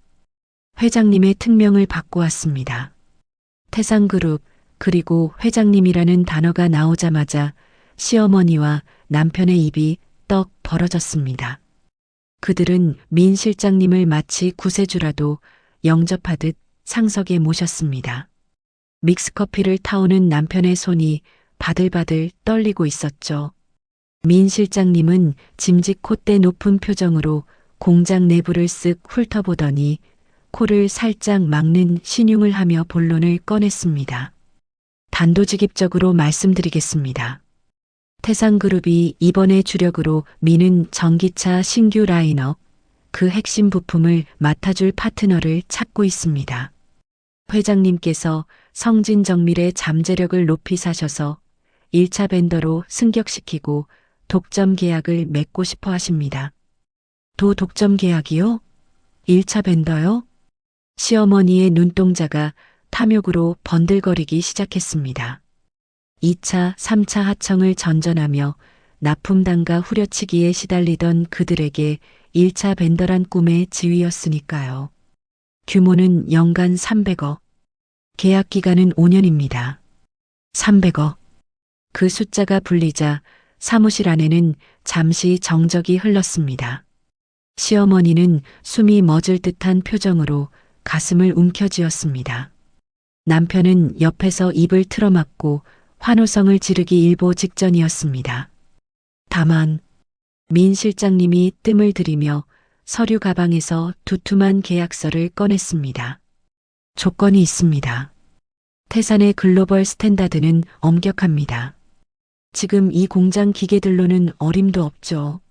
B: 회장님의 특명을 받고 왔습니다. 태산그룹 그리고 회장님이라는 단어가 나오자마자 시어머니와 남편의 입이 떡 벌어졌습니다. 그들은 민 실장님을 마치 구세주라도 영접하듯 상석에 모셨습니다. 믹스커피를 타오는 남편의 손이 바들바들 떨리고 있었죠. 민 실장님은 짐짓 콧대 높은 표정으로 공장 내부를 쓱 훑어보더니 코를 살짝 막는 신용을 하며 본론을 꺼냈습니다. 단도직입적으로 말씀드리겠습니다. 태산그룹이 이번에 주력으로 미는 전기차 신규 라인업, 그 핵심 부품을 맡아줄 파트너를 찾고 있습니다. 회장님께서 성진정밀의 잠재력을 높이 사셔서 1차 벤더로 승격시키고 독점 계약을 맺고 싶어 하십니다. 독점 계약이요? 1차 벤더요? 시어머니의 눈동자가 탐욕으로 번들거리기 시작했습니다. 2차, 3차 하청을 전전하며 납품단가 후려치기에 시달리던 그들에게 1차 벤더란 꿈의 지위였으니까요. 규모는 연간 300억. 계약 기간은 5년입니다. 300억. 그 숫자가 불리자 사무실 안에는 잠시 정적이 흘렀습니다. 시어머니는 숨이 멎을 듯한 표정으로 가슴을 움켜쥐었습니다. 남편은 옆에서 입을 틀어막고 환호성을 지르기 일보 직전이었습니다. 다만 민 실장님이 뜸을 들이며 서류 가방에서 두툼한 계약서를 꺼냈습니다. 조건이 있습니다. 태산의 글로벌 스탠다드는 엄격합니다. 지금 이 공장 기계들로는 어림도 없죠.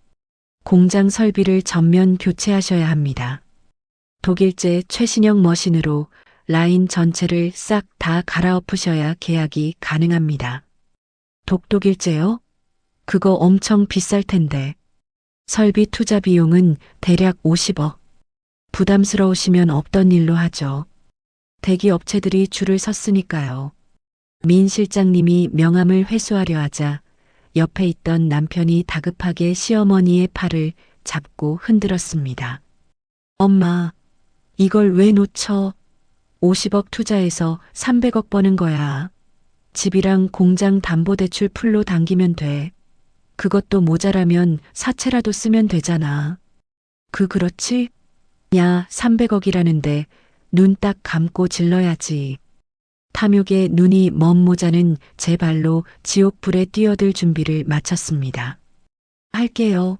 B: 공장 설비를 전면 교체하셔야 합니다. 독일제 최신형 머신으로 라인 전체를 싹 다 갈아엎으셔야 계약이 가능합니다. 독일제요? 그거 엄청 비쌀 텐데. 설비 투자 비용은 대략 50억. 부담스러우시면 없던 일로 하죠. 대기 업체들이 줄을 섰으니까요. 민 실장님이 명함을 회수하려 하자 옆에 있던 남편이 다급하게 시어머니의 팔을 잡고 흔들었습니다. 엄마, 이걸 왜 놓쳐? 50억 투자해서 300억 버는 거야. 집이랑 공장 담보대출 풀로 당기면 돼. 그것도 모자라면 사채라도 쓰면 되잖아. 그렇지? 야, 300억이라는데 눈 딱 감고 질러야지. 탐욕에 눈이 먼 모자는 제 발로 지옥불에 뛰어들 준비를 마쳤습니다. 할게요.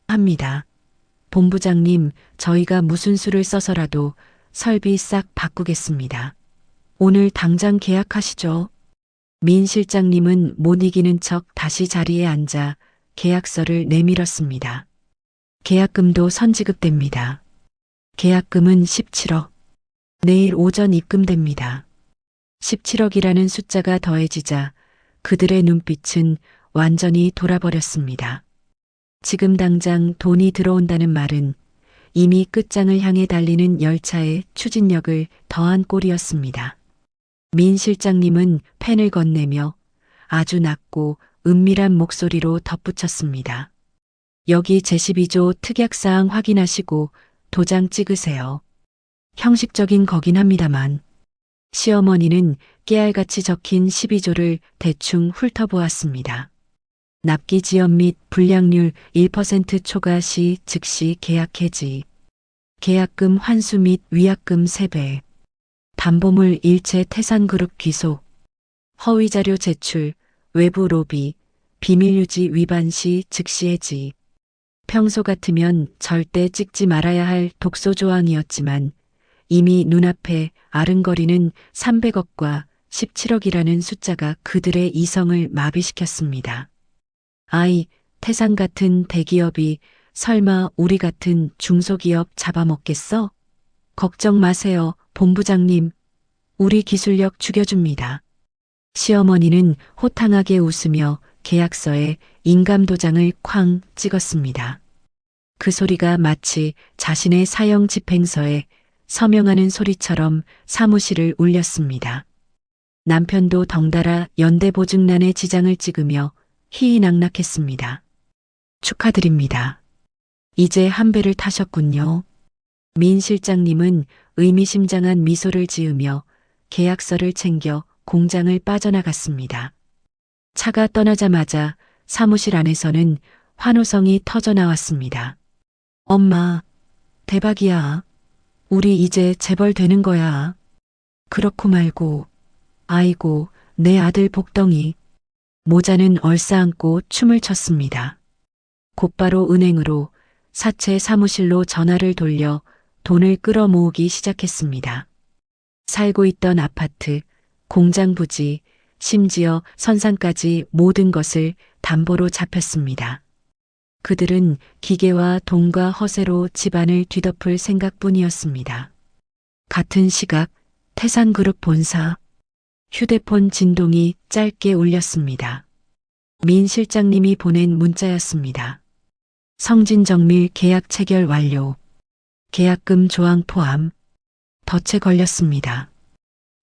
B: 합니다. 본부장님, 저희가 무슨 수를 써서라도 설비 싹 바꾸겠습니다. 오늘 당장 계약하시죠. 민 실장님은 못 이기는 척 다시 자리에 앉아 계약서를 내밀었습니다. 계약금도 선지급됩니다. 계약금은 17억. 내일 오전 입금됩니다. 17억이라는 숫자가 더해지자 그들의 눈빛은 완전히 돌아버렸습니다. 지금 당장 돈이 들어온다는 말은 이미 끝장을 향해 달리는 열차의 추진력을 더한 꼴이었습니다. 민 실장님은 펜을 건네며 아주 낮고 은밀한 목소리로 덧붙였습니다. 여기 제12조 특약사항 확인하시고 도장 찍으세요. 형식적인 거긴 합니다만. 시어머니는 깨알같이 적힌 12조를 대충 훑어보았습니다. 납기 지연 및 불량률 1% 초과 시 즉시 계약 해지. 계약금 환수 및 위약금 3배. 담보물 일체 태산그룹 귀속. 허위자료 제출, 외부 로비, 비밀유지 위반 시 즉시 해지. 평소 같으면 절대 찍지 말아야 할 독소 조항이었지만 이미 눈앞에 아른거리는 300억과 17억이라는 숫자가 그들의 이성을 마비시켰습니다. 아이, 태산 같은 대기업이 설마 우리 같은 중소기업 잡아먹겠어? 걱정 마세요, 본부장님. 우리 기술력 죽여줍니다. 시어머니는 호탕하게 웃으며 계약서에 인감도장을 쾅 찍었습니다. 그 소리가 마치 자신의 사형 집행서에 서명하는 소리처럼 사무실을 울렸습니다. 남편도 덩달아 연대보증란에 지장을 찍으며 희희낙낙했습니다. 축하드립니다. 이제 한 배를 타셨군요. 민 실장님은 의미심장한 미소를 지으며 계약서를 챙겨 공장을 빠져나갔습니다. 차가 떠나자마자 사무실 안에서는 환호성이 터져나왔습니다. 엄마, 대박이야. 우리 이제 재벌 되는 거야. 그렇고 말고, 아이고, 내 아들 복덩이. 모자는 얼싸안고 춤을 췄습니다. 곧바로 은행으로 사채 사무실로 전화를 돌려 돈을 끌어모으기 시작했습니다. 살고 있던 아파트, 공장 부지, 심지어 선상까지 모든 것을 담보로 잡혔습니다. 그들은 기계와 돈과 허세로 집안을 뒤덮을 생각뿐이었습니다. 같은 시각 태산그룹 본사 휴대폰 진동이 짧게 울렸습니다. 민 실장님이 보낸 문자였습니다. 성진정밀 계약 체결 완료. 계약금 조항 포함. 덫에 걸렸습니다.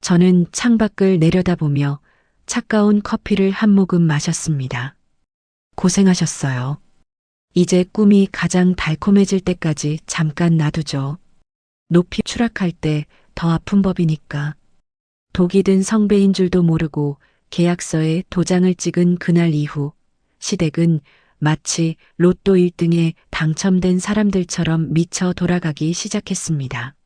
B: 저는 창밖을 내려다보며 차가운 커피를 한 모금 마셨습니다. 고생하셨어요. 이제 꿈이 가장 달콤해질 때까지 잠깐 놔두죠. 높이 추락할 때 더 아픈 법이니까. 독이 든 성배인 줄도 모르고 계약서에 도장을 찍은 그날 이후 시댁은 마치 로또 1등에 당첨된 사람들처럼 미쳐 돌아가기 시작했습니다.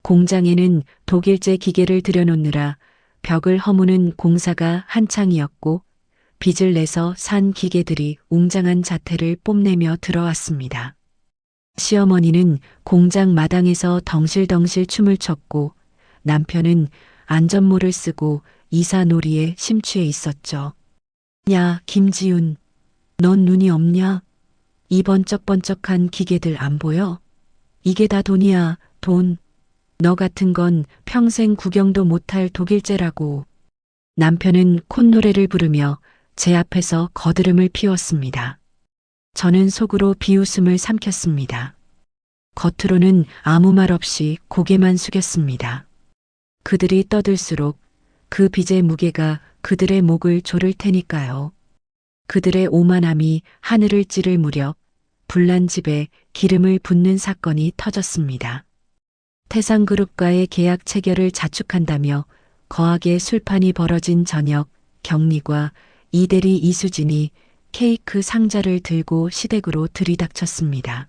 B: 공장에는 독일제 기계를 들여놓느라 벽을 허무는 공사가 한창이었고 빚을 내서 산 기계들이 웅장한 자태를 뽐내며 들어왔습니다. 시어머니는 공장 마당에서 덩실덩실 춤을 췄고 남편은 안전모를 쓰고 이사놀이에 심취해 있었죠. 야, 김지훈. 넌 눈이 없냐? 이 번쩍번쩍한 기계들 안 보여? 이게 다 돈이야, 돈. 너 같은 건 평생 구경도 못할 독일제라고. 남편은 콧노래를 부르며 제 앞에서 거드름을 피웠습니다. 저는 속으로 비웃음을 삼켰습니다. 겉으로는 아무 말 없이 고개만 숙였습니다. 그들이 떠들수록 그 빚의 무게가 그들의 목을 조를 테니까요. 그들의 오만함이 하늘을 찌를 무렵 불난 집에 기름을 붓는 사건이 터졌습니다. 태상그룹과의 계약 체결을 자축한다며 거하게 술판이 벌어진 저녁, 경리과 이대리 이수진이 케이크 상자를 들고 시댁으로 들이닥쳤습니다.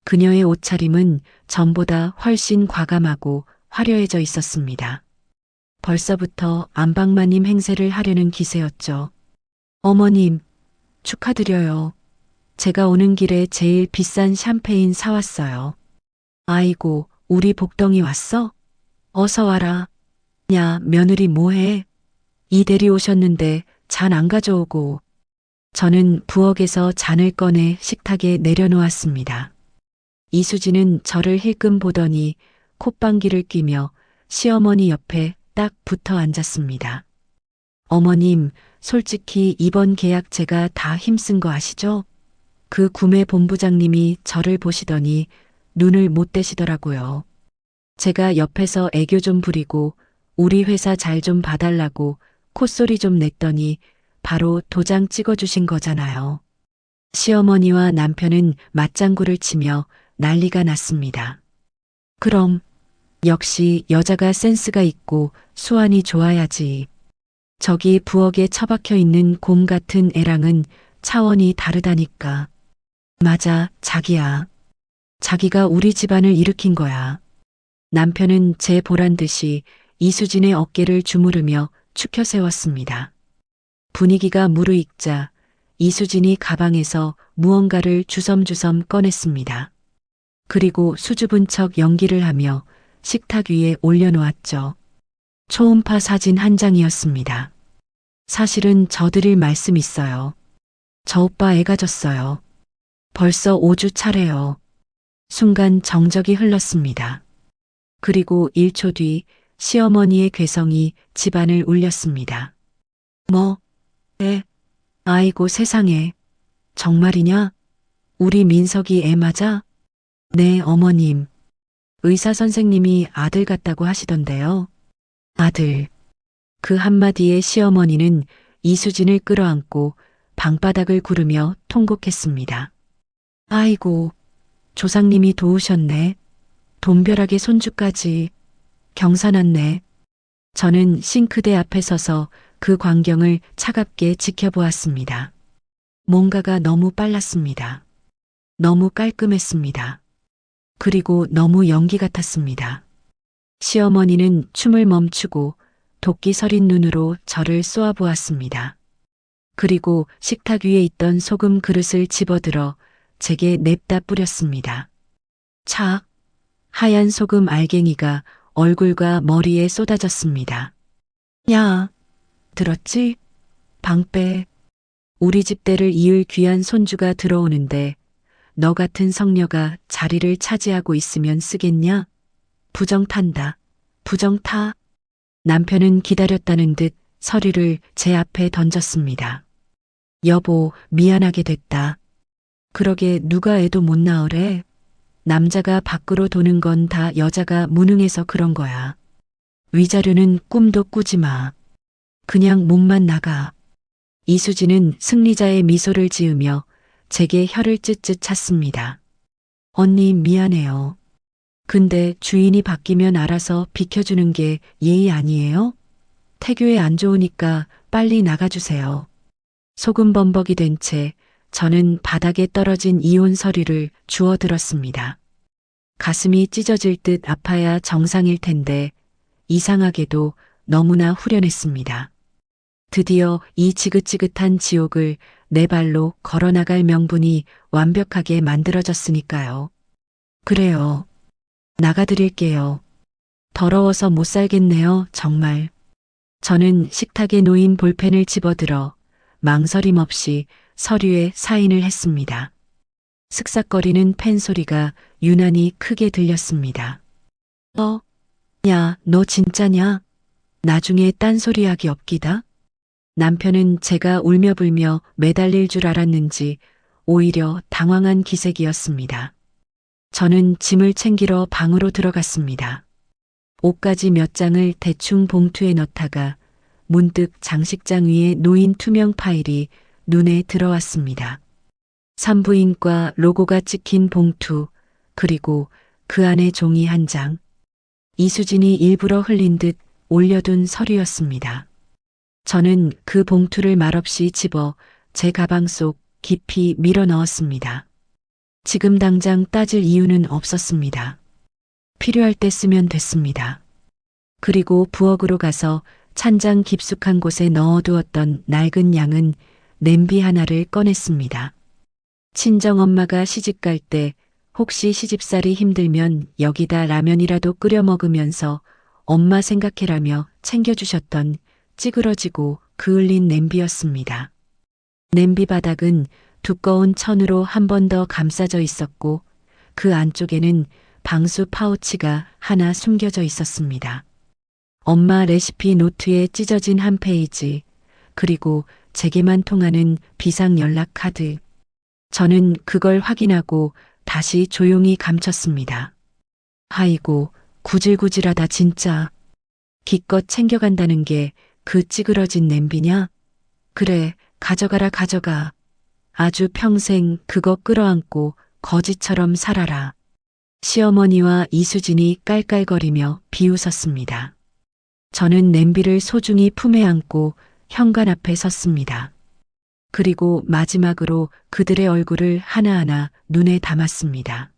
B: 그녀의 옷차림은 전보다 훨씬 과감하고 화려해져 있었습니다. 벌써부터 안방마님 행세를 하려는 기세였죠. 어머님, 축하드려요. 제가 오는 길에 제일 비싼 샴페인 사왔어요. 아이고, 우리 복덩이 왔어? 어서 와라. 야, 며느리 뭐해? 이대리 오셨는데 잔 안 가져오고. 저는 부엌에서 잔을 꺼내 식탁에 내려놓았습니다. 이수진은 저를 힐끔 보더니 콧방귀를 뀌며 시어머니 옆에 딱 붙어 앉았습니다. 어머님, 솔직히 이번 계약 제가 다 힘쓴 거 아시죠? 그 구매 본부장님이 저를 보시더니 눈을 못 떼시더라고요. 제가 옆에서 애교 좀 부리고 우리 회사 잘 좀 봐달라고 콧소리 좀 냈더니 바로 도장 찍어주신 거잖아요. 시어머니와 남편은 맞장구를 치며 난리가 났습니다. 그럼 역시 여자가 센스가 있고 수완이 좋아야지. 저기 부엌에 처박혀 있는 곰 같은 애랑은 차원이 다르다니까. 맞아, 자기야. 자기가 우리 집안을 일으킨 거야. 남편은 제 보란 듯이 이수진의 어깨를 주무르며 축혀 세웠습니다. 분위기가 무르익자 이수진이 가방에서 무언가를 주섬주섬 꺼냈습니다. 그리고 수줍은 척 연기를 하며 식탁 위에 올려놓았죠. 초음파 사진 한 장이었습니다. 사실은 저드릴 말씀 있어요. 저 오빠 애가 졌어요. 벌써 5주 차래요. 순간 정적이 흘렀습니다. 그리고 1초 뒤 시어머니의 괴성이 집안을 울렸습니다. 뭐? 애? 아이고 세상에. 정말이냐? 우리 민석이 애 맞아? 네, 어머님. 의사 선생님이 아들 같다고 하시던데요. 아들. 그 한마디에 시어머니는 이수진을 끌어안고 방바닥을 구르며 통곡했습니다. 아이고, 조상님이 도우셨네. 돈벼락의 손주까지. 경사났네. 저는 싱크대 앞에 서서 그 광경을 차갑게 지켜보았습니다. 뭔가가 너무 빨랐습니다. 너무 깔끔했습니다. 그리고 너무 연기 같았습니다. 시어머니는 춤을 멈추고 도끼 서린 눈으로 저를 쏘아보았습니다. 그리고 식탁 위에 있던 소금 그릇을 집어들어 제게 냅다 뿌렸습니다. 착! 하얀 소금 알갱이가 얼굴과 머리에 쏟아졌습니다. 야! 들었지? 방빼. 우리 집대를 이을 귀한 손주가 들어오는데 너 같은 성녀가 자리를 차지하고 있으면 쓰겠냐? 부정탄다. 부정타. 남편은 기다렸다는 듯 서류를 제 앞에 던졌습니다. 여보, 미안하게 됐다. 그러게 누가 애도 못 낳으래? 남자가 밖으로 도는 건 다 여자가 무능해서 그런 거야. 위자료는 꿈도 꾸지 마. 그냥 몸만 나가. 이수진은 승리자의 미소를 지으며 제게 혀를 찢찢 찼습니다. 언니 미안해요. 근데 주인이 바뀌면 알아서 비켜주는 게 예의 아니에요? 태교에 안 좋으니까 빨리 나가주세요. 소금범벅이 된 채 저는 바닥에 떨어진 이혼 서류를 주워 들었습니다. 가슴이 찢어질 듯 아파야 정상일 텐데 이상하게도 너무나 후련했습니다. 드디어 이 지긋지긋한 지옥을 내 발로 걸어나갈 명분이 완벽하게 만들어졌으니까요. 그래요. 나가드릴게요. 더러워서 못 살겠네요, 정말. 저는 식탁에 놓인 볼펜을 집어들어 망설임 없이 서류에 사인을 했습니다. 슥싹거리는 펜 소리가 유난히 크게 들렸습니다. 야, 너 진짜냐? 나중에 딴소리하기 없기다? 남편은 제가 울며불며 매달릴 줄 알았는지 오히려 당황한 기색이었습니다. 저는 짐을 챙기러 방으로 들어갔습니다. 옷가지 몇 장을 대충 봉투에 넣다가 문득 장식장 위에 놓인 투명 파일이 눈에 들어왔습니다. 산부인과 로고가 찍힌 봉투, 그리고 그 안에 종이 한 장. 이수진이 일부러 흘린 듯 올려둔 서류였습니다. 저는 그 봉투를 말없이 집어 제 가방 속 깊이 밀어 넣었습니다. 지금 당장 따질 이유는 없었습니다. 필요할 때 쓰면 됐습니다. 그리고 부엌으로 가서 찬장 깊숙한 곳에 넣어두었던 낡은 양은 냄비 하나를 꺼냈습니다. 친정엄마가 시집갈 때 혹시 시집살이 힘들면 여기다 라면이라도 끓여 먹으면서 엄마 생각해라며 챙겨주셨던 찌그러지고 그을린 냄비였습니다. 냄비 바닥은 두꺼운 천으로 한 번 더 감싸져 있었고 그 안쪽에는 방수 파우치가 하나 숨겨져 있었습니다. 엄마 레시피 노트에 찢어진 한 페이지, 그리고 제게만 통하는 비상 연락 카드. 저는 그걸 확인하고 다시 조용히 감췄습니다. 아이고, 구질구질하다 진짜. 기껏 챙겨간다는 게 그 찌그러진 냄비냐? 그래, 가져가라 가져가. 아주 평생 그거 끌어안고 거지처럼 살아라. 시어머니와 이수진이 깔깔거리며 비웃었습니다. 저는 냄비를 소중히 품에 안고 현관 앞에 섰습니다. 그리고 마지막으로 그들의 얼굴을 하나하나 눈에 담았습니다.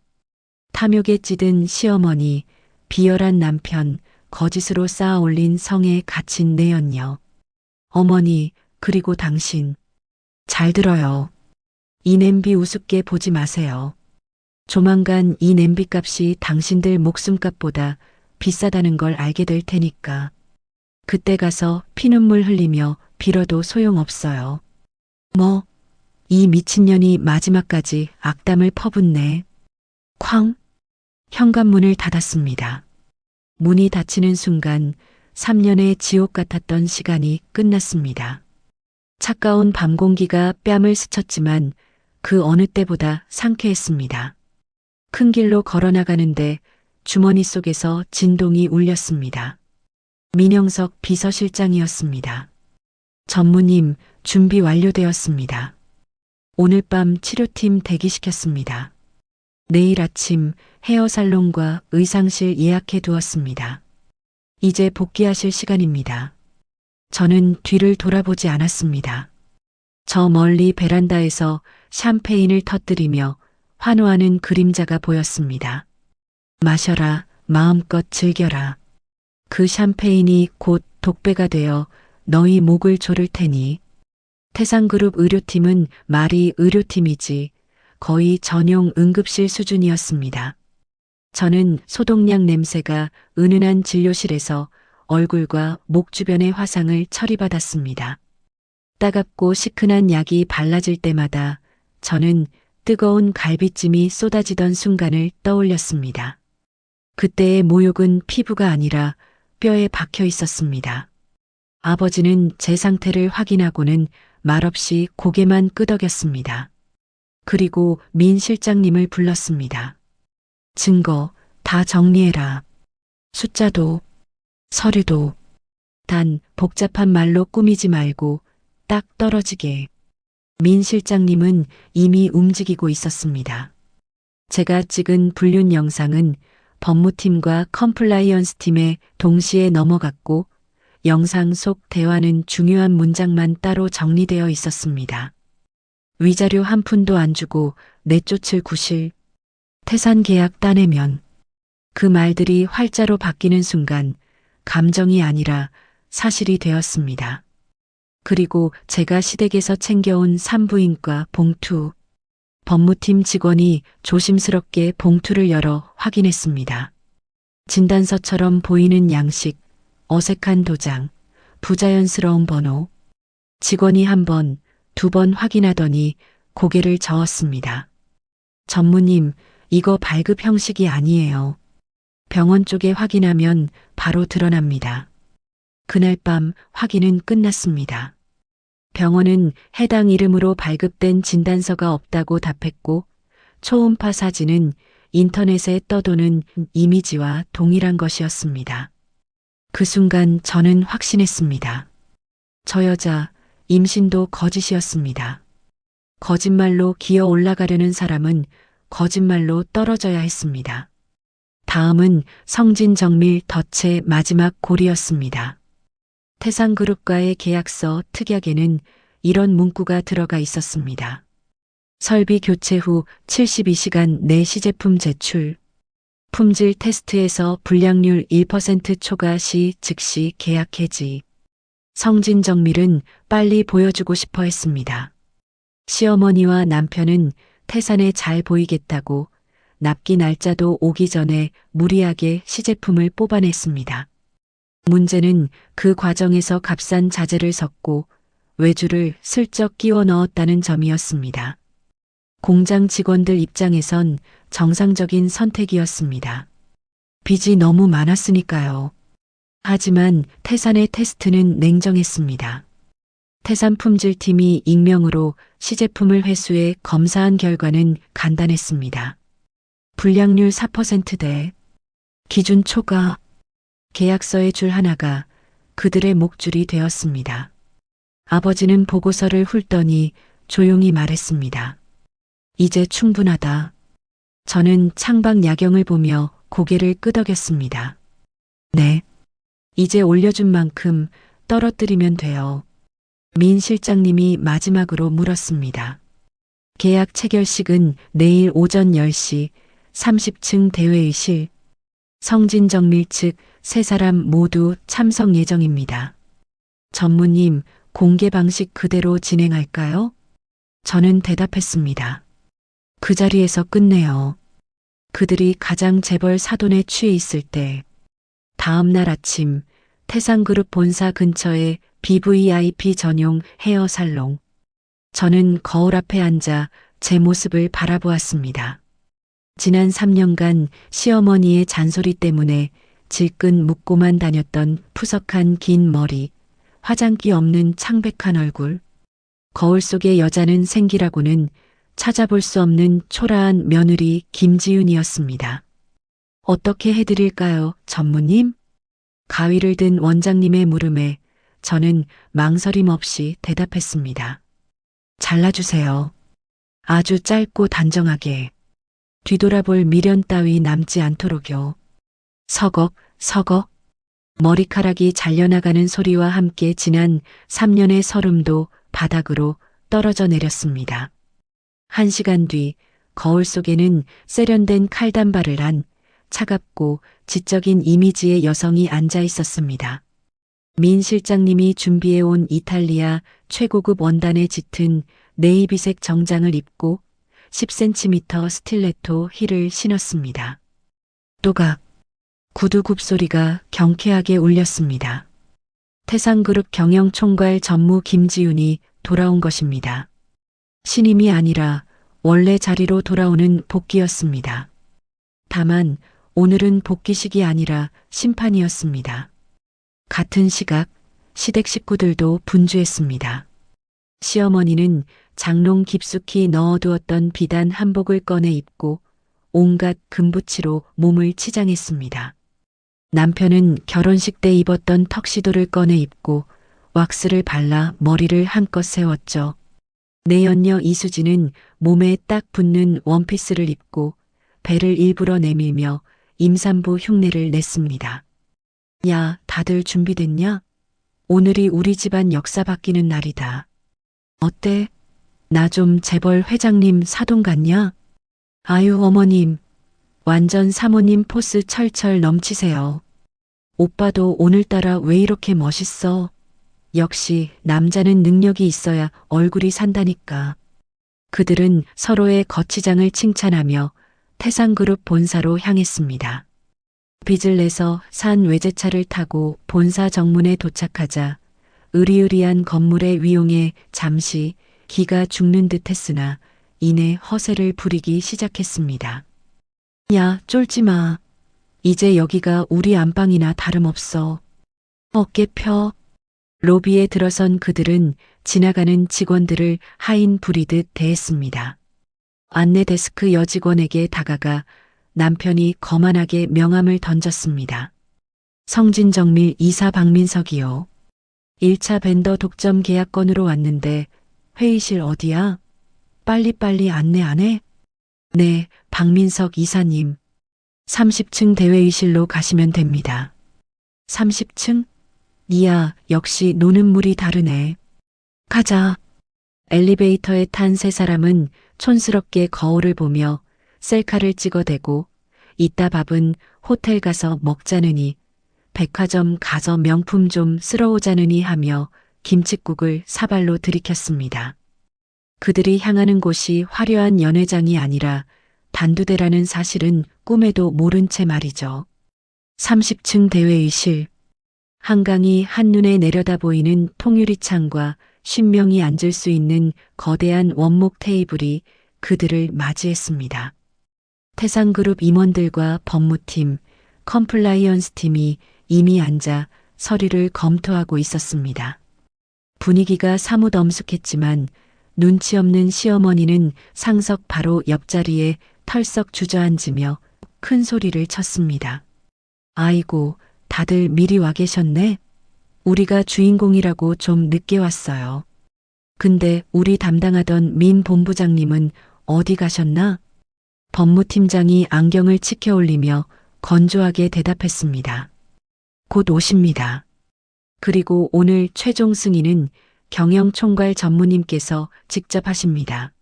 B: 탐욕에 찌든 시어머니, 비열한 남편, 거짓으로 쌓아 올린 성에 갇힌 내연녀. 어머니, 그리고 당신. 잘 들어요. 이 냄비 우습게 보지 마세요. 조만간 이 냄비값이 당신들 목숨값보다 비싸다는 걸 알게 될 테니까. 그때 가서 피눈물 흘리며 빌어도 소용없어요. 이 미친년이 마지막까지 악담을 퍼붓네. 쾅! 현관문을 닫았습니다. 문이 닫히는 순간 3년의 지옥 같았던 시간이 끝났습니다. 차가운 밤 공기가 뺨을 스쳤지만 그 어느 때보다 상쾌했습니다. 큰 길로 걸어나가는데 주머니 속에서 진동이 울렸습니다. 민영석 비서실장이었습니다. 전무님, 준비 완료되었습니다. 오늘 밤 치료팀 대기시켰습니다. 내일 아침 헤어살롱과 의상실 예약해 두었습니다. 이제 복귀하실 시간입니다. 저는 뒤를 돌아보지 않았습니다. 저 멀리 베란다에서 샴페인을 터뜨리며 환호하는 그림자가 보였습니다. 마셔라, 마음껏 즐겨라. 그 샴페인이 곧 독배가 되어 너희 목을 조를 테니. 태상그룹 의료팀은 말이 의료팀이지 거의 전용 응급실 수준이었습니다. 저는 소독약 냄새가 은은한 진료실에서 얼굴과 목 주변의 화상을 처리받았습니다. 따갑고 시큰한 약이 발라질 때마다 저는 뜨거운 갈비찜이 쏟아지던 순간을 떠올렸습니다. 그때의 모욕은 피부가 아니라 뼈에 박혀 있었습니다. 아버지는 제 상태를 확인하고는 말없이 고개만 끄덕였습니다. 그리고 민 실장님을 불렀습니다. 증거 다 정리해라. 숫자도, 서류도. 단 복잡한 말로 꾸미지 말고 딱 떨어지게. 민 실장님은 이미 움직이고 있었습니다. 제가 찍은 불륜 영상은 법무팀과 컴플라이언스 팀에 동시에 넘어갔고 영상 속 대화는 중요한 문장만 따로 정리되어 있었습니다. 위자료 한 푼도 안 주고 내쫓을 구실. 태산 계약 따내면. 그 말들이 활자로 바뀌는 순간 감정이 아니라 사실이 되었습니다. 그리고 제가 시댁에서 챙겨온 산부인과 봉투. 법무팀 직원이 조심스럽게 봉투를 열어 확인했습니다. 진단서처럼 보이는 양식, 어색한 도장, 부자연스러운 번호. 직원이 한 번, 2번 확인하더니 고개를 저었습니다. 전무님, 이거 발급 형식이 아니에요. 병원 쪽에 확인하면 바로 드러납니다. 그날 밤 확인은 끝났습니다. 병원은 해당 이름으로 발급된 진단서가 없다고 답했고 초음파 사진은 인터넷에 떠도는 이미지와 동일한 것이었습니다. 그 순간 저는 확신했습니다. 저 여자 임신도 거짓이었습니다. 거짓말로 기어 올라가려는 사람은 거짓말로 떨어져야 했습니다. 다음은 성진정밀 덫의 마지막 골이었습니다. 태상그룹과의 계약서 특약에는 이런 문구가 들어가 있었습니다. 설비 교체 후 72시간 내 시제품 제출. 품질 테스트에서 불량률 1% 초과 시 즉시 계약 해지. 성진정밀은 빨리 보여주고 싶어 했습니다. 시어머니와 남편은 태산에 잘 보이겠다고 납기 날짜도 오기 전에 무리하게 시제품을 뽑아냈습니다. 문제는 그 과정에서 값싼 자재를 섞고 외주를 슬쩍 끼워 넣었다는 점이었습니다. 공장 직원들 입장에선 정상적인 선택이었습니다. 빚이 너무 많았으니까요. 하지만 태산의 테스트는 냉정했습니다. 태산 품질팀이 익명으로 시제품을 회수해 검사한 결과는 간단했습니다. 불량률 4%대, 기준 초과, 계약서의 줄 하나가 그들의 목줄이 되었습니다. 아버지는 보고서를 훑더니 조용히 말했습니다. 이제 충분하다. 저는 창밖 야경을 보며 고개를 끄덕였습니다. 네. 이제 올려준 만큼 떨어뜨리면 돼요. 민 실장님이 마지막으로 물었습니다. 계약 체결식은 내일 오전 10시 30층 대회의실. 성진정밀 측 3사람 모두 참석 예정입니다. 전무님, 공개 방식 그대로 진행할까요? 저는 대답했습니다. 그 자리에서 끝내요. 그들이 가장 재벌 사돈에 취해 있을 때, 다음 날 아침 태상그룹 본사 근처에 BVIP 전용 헤어 살롱. 저는 거울 앞에 앉아 제 모습을 바라보았습니다. 지난 3년간 시어머니의 잔소리 때문에 질끈 묶고만 다녔던 푸석한 긴 머리, 화장기 없는 창백한 얼굴, 거울 속의 여자는 생기라고는 찾아볼 수 없는 초라한 며느리 김지윤이었습니다. 어떻게 해드릴까요, 전무님? 가위를 든 원장님의 물음에 저는 망설임 없이 대답했습니다. 잘라주세요. 아주 짧고 단정하게. 뒤돌아볼 미련 따위 남지 않도록요. 서걱, 서걱. 머리카락이 잘려나가는 소리와 함께 지난 3년의 서름도 바닥으로 떨어져 내렸습니다. 1시간 뒤 거울 속에는 세련된 칼단발을 한 차갑고 지적인 이미지의 여성이 앉아 있었습니다. 민 실장님이 준비해온 이탈리아 최고급 원단에 짙은 네이비색 정장을 입고 10cm 스틸레토 힐을 신었습니다. 또각, 구두 굽소리가 경쾌하게 울렸습니다. 태상그룹 경영총괄 전무 김지윤이 돌아온 것입니다. 신임이 아니라 원래 자리로 돌아오는 복귀였습니다. 다만 오늘은 복귀식이 아니라 심판이었습니다. 같은 시각 시댁 식구들도 분주했습니다. 시어머니는 장롱 깊숙이 넣어두었던 비단 한복을 꺼내 입고 온갖 금붙이로 몸을 치장했습니다. 남편은 결혼식 때 입었던 턱시도를 꺼내 입고 왁스를 발라 머리를 한껏 세웠죠. 내연녀 이수진은 몸에 딱 붙는 원피스를 입고 배를 일부러 내밀며 임산부 흉내를 냈습니다. 야, 다들 준비됐냐? 오늘이 우리 집안 역사 바뀌는 날이다. 어때? 나 좀 재벌 회장님 사돈 같냐? 아유, 어머님. 완전 사모님 포스 철철 넘치세요. 오빠도 오늘따라 왜 이렇게 멋있어? 역시 남자는 능력이 있어야 얼굴이 산다니까. 그들은 서로의 거치장을 칭찬하며 태상그룹 본사로 향했습니다. 빚을 내서 산 외제차를 타고 본사 정문에 도착하자 으리으리한 건물의 위용에 잠시 기가 죽는 듯 했으나 이내 허세를 부리기 시작했습니다. 야, 쫄지 마. 이제 여기가 우리 안방이나 다름없어. 어깨 펴. 로비에 들어선 그들은 지나가는 직원들을 하인 부리듯 대했습니다. 안내 데스크 여직원에게 다가가 남편이 거만하게 명함을 던졌습니다. 성진정밀 이사 박민석이요. 1차 벤더 독점 계약건으로 왔는데 회의실 어디야? 빨리빨리 안내 안 해? 네, 박민석 이사님. 30층 대회의실로 가시면 됩니다. 30층? 이야, 역시 노는 물이 다르네. 가자. 엘리베이터에 탄 세 사람은 촌스럽게 거울을 보며 셀카를 찍어대고 이따 밥은 호텔 가서 먹자느니 백화점 가서 명품 좀 쓸어오자느니 하며 김칫국을 사발로 들이켰습니다. 그들이 향하는 곳이 화려한 연회장이 아니라 단두대라는 사실은 꿈에도 모른 채 말이죠. 30층 대회의실. 한강이 한눈에 내려다 보이는 통유리창과 50명이 앉을 수 있는 거대한 원목 테이블이 그들을 맞이했습니다. 태상그룹 임원들과 법무팀, 컴플라이언스 팀이 이미 앉아 서류를 검토하고 있었습니다. 분위기가 사뭇 엄숙했지만 눈치 없는 시어머니는 상석 바로 옆자리에 털썩 주저앉으며 큰 소리를 쳤습니다. 아이고, 다들 미리 와 계셨네. 우리가 주인공이라고 좀 늦게 왔어요. 근데 우리 담당하던 민 본부장님은 어디 가셨나? 법무팀장이 안경을 치켜 올리며 건조하게 대답했습니다. 곧 오십니다. 그리고 오늘 최종 승인은 경영총괄 전무님께서 직접 하십니다.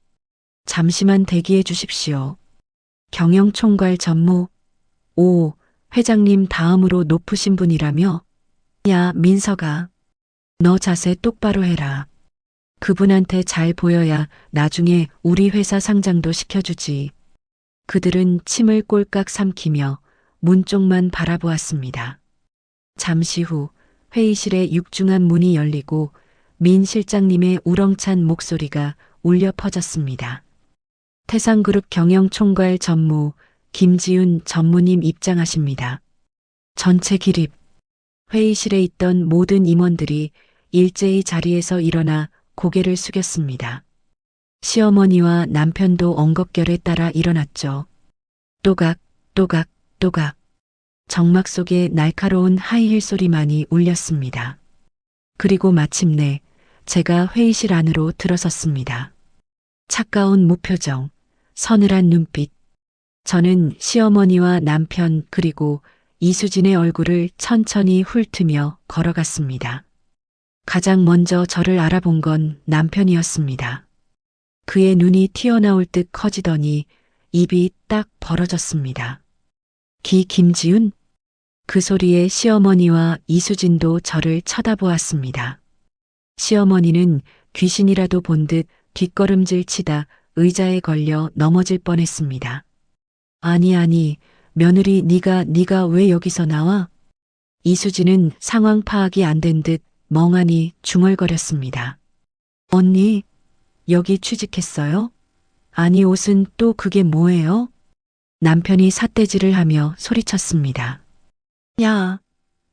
B: 잠시만 대기해 주십시오. 경영총괄 전무. 오, 회장님 다음으로 높으신 분이라며? 야, 민석아. 너 자세 똑바로 해라. 그분한테 잘 보여야 나중에 우리 회사 상장도 시켜주지. 그들은 침을 꼴깍 삼키며 문 쪽만 바라보았습니다. 잠시 후 회의실의 육중한 문이 열리고 민 실장님의 우렁찬 목소리가 울려 퍼졌습니다. 태상그룹 경영총괄 전무 김지윤 전무님 입장하십니다. 전체 기립. 회의실에 있던 모든 임원들이 일제히 자리에서 일어나 고개를 숙였습니다. 시어머니와 남편도 엉겁결에 따라 일어났죠. 또각, 또각, 또각. 정막 속에 날카로운 하이힐 소리만이 울렸습니다. 그리고 마침내 제가 회의실 안으로 들어섰습니다. 차가운 무표정, 서늘한 눈빛. 저는 시어머니와 남편 그리고 이수진의 얼굴을 천천히 훑으며 걸어갔습니다. 가장 먼저 저를 알아본 건 남편이었습니다. 그의 눈이 튀어나올 듯 커지더니 입이 딱 벌어졌습니다. 김지윤? 그 소리에 시어머니와 이수진도 저를 쳐다보았습니다. 시어머니는 귀신이라도 본 듯 뒷걸음질 치다 의자에 걸려 넘어질 뻔했습니다. 아니, 며느리 네가 왜 여기서 나와? 이수진은 상황 파악이 안 된 듯 멍하니 중얼거렸습니다. 언니, 여기 취직했어요? 아니 옷은 또 그게 뭐예요? 남편이 삿대질을 하며 소리쳤습니다. 야,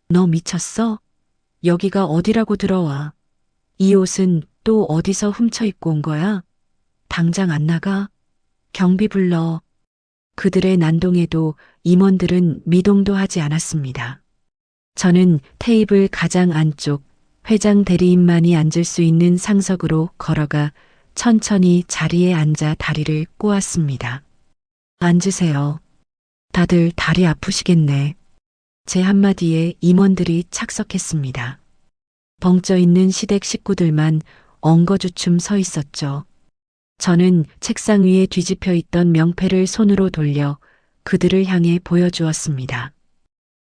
B: 너 미쳤어? 여기가 어디라고 들어와? 이 옷은 또 어디서 훔쳐 입고 온 거야? 당장 안 나가? 경비 불러. 그들의 난동에도 임원들은 미동도 하지 않았습니다. 저는 테이블 가장 안쪽 회장 대리인만이 앉을 수 있는 상석으로 걸어가 천천히 자리에 앉아 다리를 꼬았습니다. 앉으세요. 다들 다리 아프시겠네. 제 한마디에 임원들이 착석했습니다. 벙쪄 있는 시댁 식구들만 엉거주춤 서 있었죠. 저는 책상 위에 뒤집혀 있던 명패를 손으로 돌려 그들을 향해 보여주었습니다.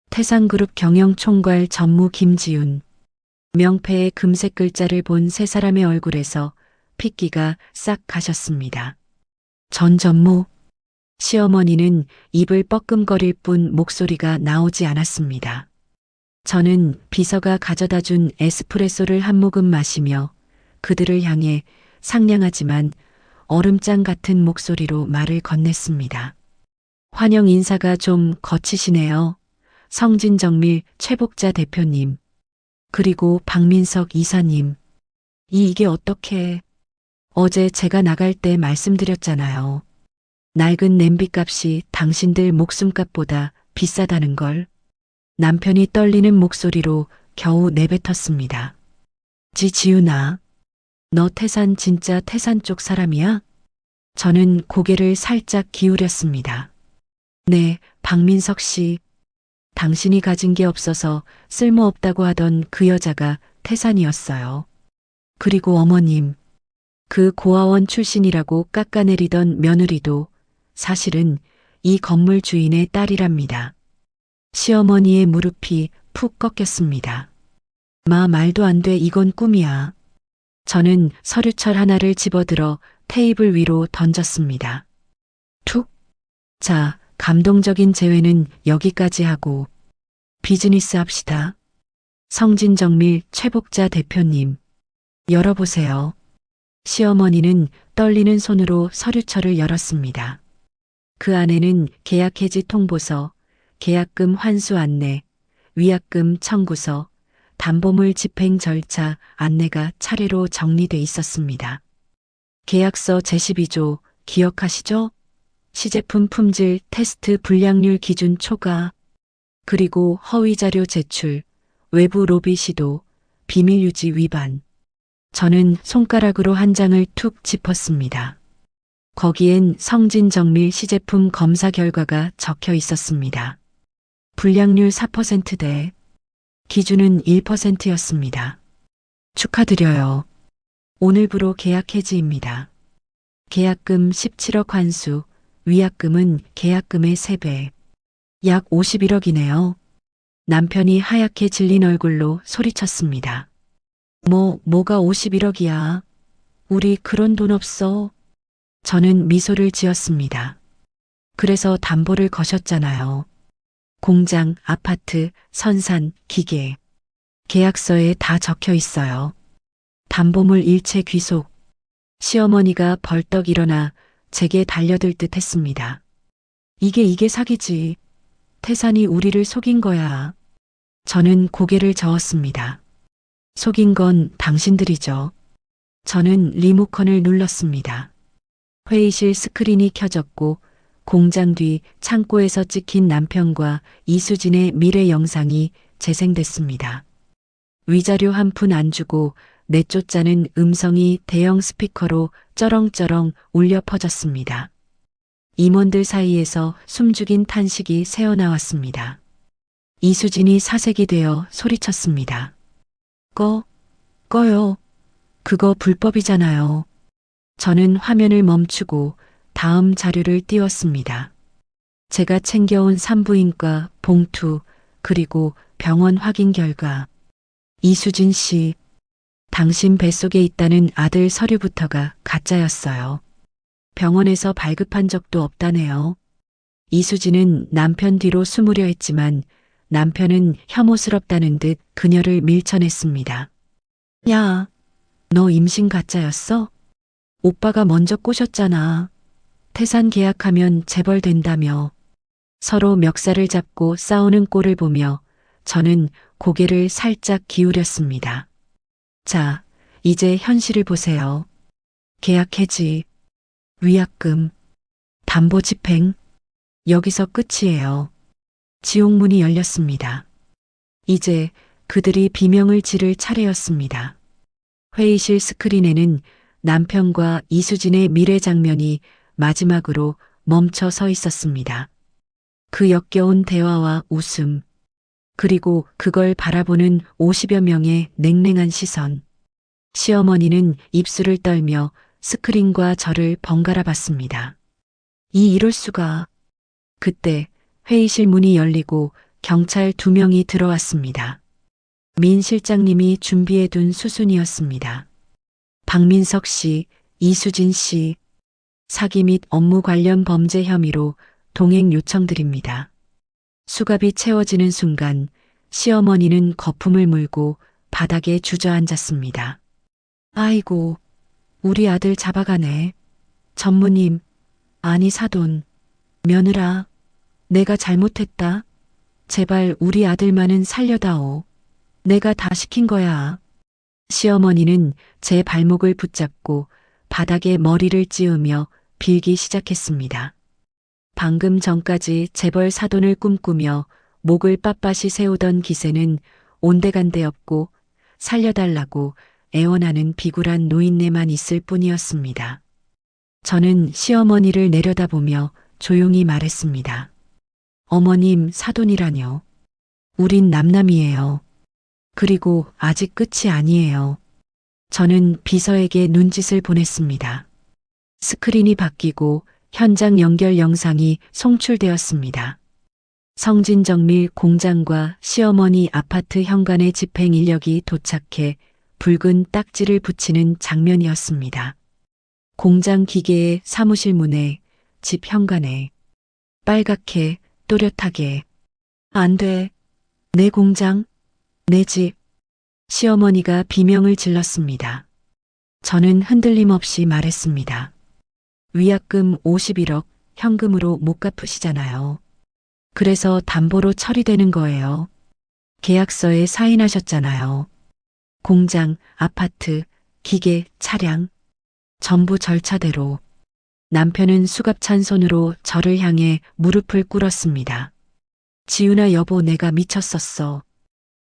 B: 태상그룹 경영총괄 전무 김지윤. 명패의 금색 글자를 본 세 사람의 얼굴에서 핏기가 싹 가셨습니다. 전 전무. 시어머니는 입을 뻐끔거릴 뿐 목소리가 나오지 않았습니다. 저는 비서가 가져다 준 에스프레소를 한 모금 마시며 그들을 향해 상냥하지만 얼음장 같은 목소리로 말을 건넸습니다. 환영 인사가 좀 거치시네요. 성진정밀 최복자 대표님. 그리고 박민석 이사님. 이게 어떻게... 어제 제가 나갈 때 말씀드렸잖아요. 낡은 냄비값이 당신들 목숨값보다 비싸다는 걸. 남편이 떨리는 목소리로 겨우 내뱉었습니다. 지우나, 너 태산 진짜 태산 쪽 사람이야? 저는 고개를 살짝 기울였습니다. 네, 박민석 씨. 당신이 가진 게 없어서 쓸모없다고 하던 그 여자가 태산이었어요. 그리고 어머님, 그 고아원 출신이라고 깎아내리던 며느리도 사실은 이 건물 주인의 딸이랍니다. 시어머니의 무릎이 푹 꺾였습니다. 말도 안 돼, 이건 꿈이야. 저는 서류철 하나를 집어들어 테이블 위로 던졌습니다. 툭. 자, 감동적인 재회는 여기까지 하고 비즈니스 합시다. 성진정밀 최복자 대표님. 열어보세요. 시어머니는 떨리는 손으로 서류철을 열었습니다. 그 안에는 계약 해지 통보서, 계약금 환수 안내, 위약금 청구서, 담보물 집행 절차 안내가 차례로 정리돼 있었습니다. 계약서 제12조 기억하시죠? 시제품 품질 테스트 불량률 기준 초과, 그리고 허위 자료 제출, 외부 로비 시도, 비밀 유지 위반. 저는 손가락으로 한 장을 툭 짚었습니다. 거기엔 성진정밀 시제품 검사 결과가 적혀 있었습니다. 불량률 4%대, 기준은 1%였습니다. 축하드려요. 오늘부로 계약 해지입니다. 계약금 17억 환수, 위약금은 계약금의 3배, 약 51억이네요. 남편이 하얗게 질린 얼굴로 소리쳤습니다. 뭐가 51억이야. 우리 그런 돈 없어. 저는 미소를 지었습니다. 그래서 담보를 거셨잖아요. 공장, 아파트, 선산, 기계. 계약서에 다 적혀 있어요. 담보물 일체 귀속. 시어머니가 벌떡 일어나 제게 달려들 듯 했습니다. 이게 사기지. 태산이 우리를 속인 거야. 저는 고개를 저었습니다. 속인 건 당신들이죠. 저는 리모컨을 눌렀습니다. 회의실 스크린이 켜졌고 공장 뒤 창고에서 찍힌 남편과 이수진의 미래 영상이 재생됐습니다. 위자료 한 푼 안 주고 내쫓자는 음성이 대형 스피커로 쩌렁쩌렁 울려 퍼졌습니다. 임원들 사이에서 숨죽인 탄식이 새어나왔습니다. 이수진이 사색이 되어 소리쳤습니다. 꺼요. 그거 불법이잖아요. 저는 화면을 멈추고 다음 자료를 띄웠습니다. 제가 챙겨온 산부인과 봉투, 그리고 병원 확인 결과. 이수진 씨, 당신 뱃속에 있다는 아들 서류부터가 가짜였어요. 병원에서 발급한 적도 없다네요. 이수진은 남편 뒤로 숨으려 했지만 남편은 혐오스럽다는 듯 그녀를 밀쳐냈습니다. 야, 너 임신 가짜였어? 오빠가 먼저 꼬셨잖아. 태산 계약하면 재벌된다며. 서로 멱살을 잡고 싸우는 꼴을 보며 저는 고개를 살짝 기울였습니다. 자, 이제 현실을 보세요. 계약 해지, 위약금, 담보 집행. 여기서 끝이에요. 지옥문이 열렸습니다. 이제 그들이 비명을 지를 차례였습니다. 회의실 스크린에는 남편과 이수진의 미래 장면이 마지막으로 멈춰 서 있었습니다. 그 역겨운 대화와 웃음, 그리고 그걸 바라보는 50여 명의 냉랭한 시선. 시어머니는 입술을 떨며 스크린과 저를 번갈아 봤습니다. 이럴 수가. 그때 회의실 문이 열리고 경찰 2명이 들어왔습니다. 민 실장님이 준비해둔 수순이었습니다. 박민석 씨, 이수진 씨, 사기 및 업무 관련 범죄 혐의로 동행 요청드립니다. 수갑이 채워지는 순간 시어머니는 거품을 물고 바닥에 주저앉았습니다. 아이고, 우리 아들 잡아가네. 전무님, 아니 사돈, 며느라, 내가 잘못했다. 제발 우리 아들만은 살려다오. 내가 다 시킨 거야. 시어머니는 제 발목을 붙잡고 바닥에 머리를 찌우며 빌기 시작했습니다. 방금 전까지 재벌 사돈을 꿈꾸며 목을 빳빳이 세우던 기세는 온데간데 없고 살려달라고 애원하는 비굴한 노인네만 있을 뿐이었습니다. 저는 시어머니를 내려다보며 조용히 말했습니다. 어머님, 사돈이라뇨. 우린 남남이에요. 그리고 아직 끝이 아니에요. 저는 비서에게 눈짓을 보냈습니다. 스크린이 바뀌고 현장 연결 영상이 송출되었습니다. 성진정밀 공장과 시어머니 아파트 현관에 집행 인력이 도착해 붉은 딱지를 붙이는 장면이었습니다. 공장 기계의 사무실 문에, 집 현관에, 빨갛게 또렷하게. 안 돼. 내 공장, 내 집. 시어머니가 비명을 질렀습니다. 저는 흔들림 없이 말했습니다. 위약금 51억 현금으로 못 갚으시잖아요. 그래서 담보로 처리되는 거예요. 계약서에 사인하셨잖아요. 공장, 아파트, 기계, 차량, 전부 절차대로. 남편은 수갑찬 손으로 저를 향해 무릎을 꿇었습니다. 지윤아 여보, 내가 미쳤었어.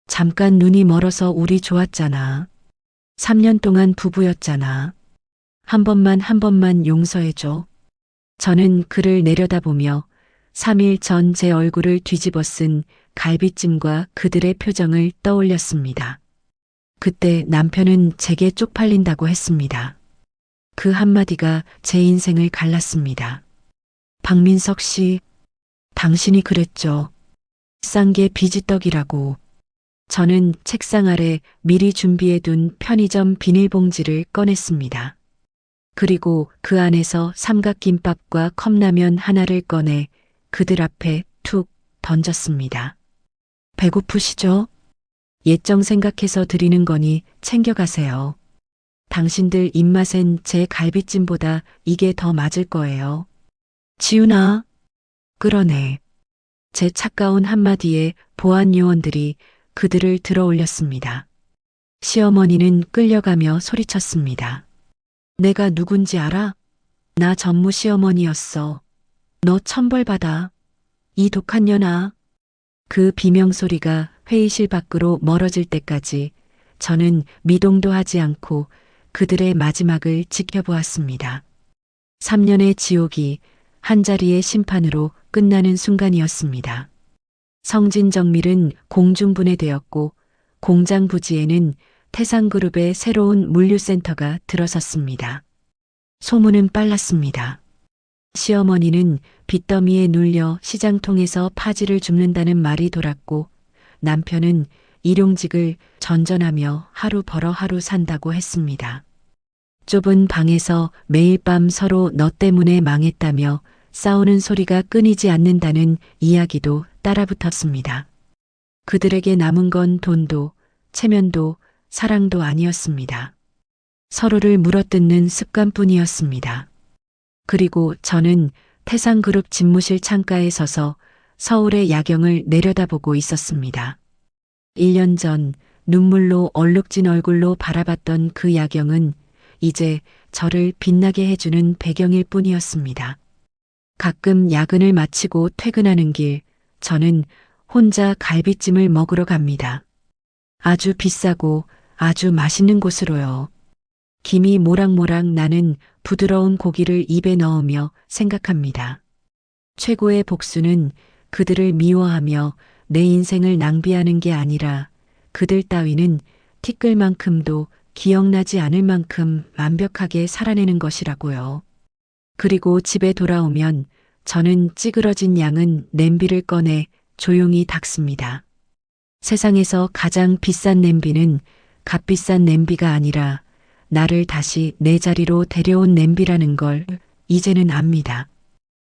B: 잠깐 눈이 멀어서 우리 좋았잖아. 3년 동안 부부였잖아. 한 번만 용서해줘. 저는 그를 내려다보며 3일 전 제 얼굴을 뒤집어 쓴 갈비찜과 그들의 표정을 떠올렸습니다. 그때 남편은 제게 쪽팔린다고 했습니다. 그 한마디가 제 인생을 갈랐습니다. 박민석 씨, 당신이 그랬죠. 싼 게 비지떡이라고. 저는 책상 아래 미리 준비해둔 편의점 비닐봉지를 꺼냈습니다. 그리고 그 안에서 삼각김밥과 컵라면 하나를 꺼내 그들 앞에 툭 던졌습니다. 배고프시죠? 옛정 생각해서 드리는 거니 챙겨가세요. 당신들 입맛엔 제 갈비찜보다 이게 더 맞을 거예요. 지윤아, 끌어내. 제 차가운 한마디에 보안 요원들이 그들을 들어 올렸습니다. 시어머니는 끌려가며 소리쳤습니다. 내가 누군지 알아? 나 전무 시어머니였어. 너 천벌받아. 이 독한 년아. 그 비명소리가 회의실 밖으로 멀어질 때까지 저는 미동도 하지 않고 그들의 마지막을 지켜보았습니다. 3년의 지옥이 한자리의 심판으로 끝나는 순간이었습니다. 성진정밀은 공중분해되었고 공장 부지에는 태상그룹의 새로운 물류센터가 들어섰습니다. 소문은 빨랐습니다. 시어머니는 빚더미에 눌려 시장통에서 파지를 줍는다는 말이 돌았고 남편은 일용직을 전전하며 하루 벌어 하루 산다고 했습니다. 좁은 방에서 매일 밤 서로 너 때문에 망했다며 싸우는 소리가 끊이지 않는다는 이야기도 따라붙었습니다. 그들에게 남은 건 돈도 체면도 사랑도 아니었습니다. 서로를 물어뜯는 습관뿐이었습니다. 그리고 저는 태상그룹 집무실 창가에 서서 서울의 야경을 내려다보고 있었습니다. 1년 전 눈물로 얼룩진 얼굴로 바라봤던 그 야경은 이제 저를 빛나게 해주는 배경일 뿐이었습니다. 가끔 야근을 마치고 퇴근하는 길, 저는 혼자 갈비찜을 먹으러 갑니다. 아주 비싸고 아주 맛있는 곳으로요. 김이 모락모락 나는 부드러운 고기를 입에 넣으며 생각합니다. 최고의 복수는 그들을 미워하며 내 인생을 낭비하는 게 아니라 그들 따위는 티끌만큼도 기억나지 않을 만큼 완벽하게 살아내는 것이라고요. 그리고 집에 돌아오면 저는 찌그러진 양은 냄비를 꺼내 조용히 닦습니다. 세상에서 가장 비싼 냄비는 값비싼 냄비가 아니라 나를 다시 내 자리로 데려온 냄비라는 걸 이제는 압니다.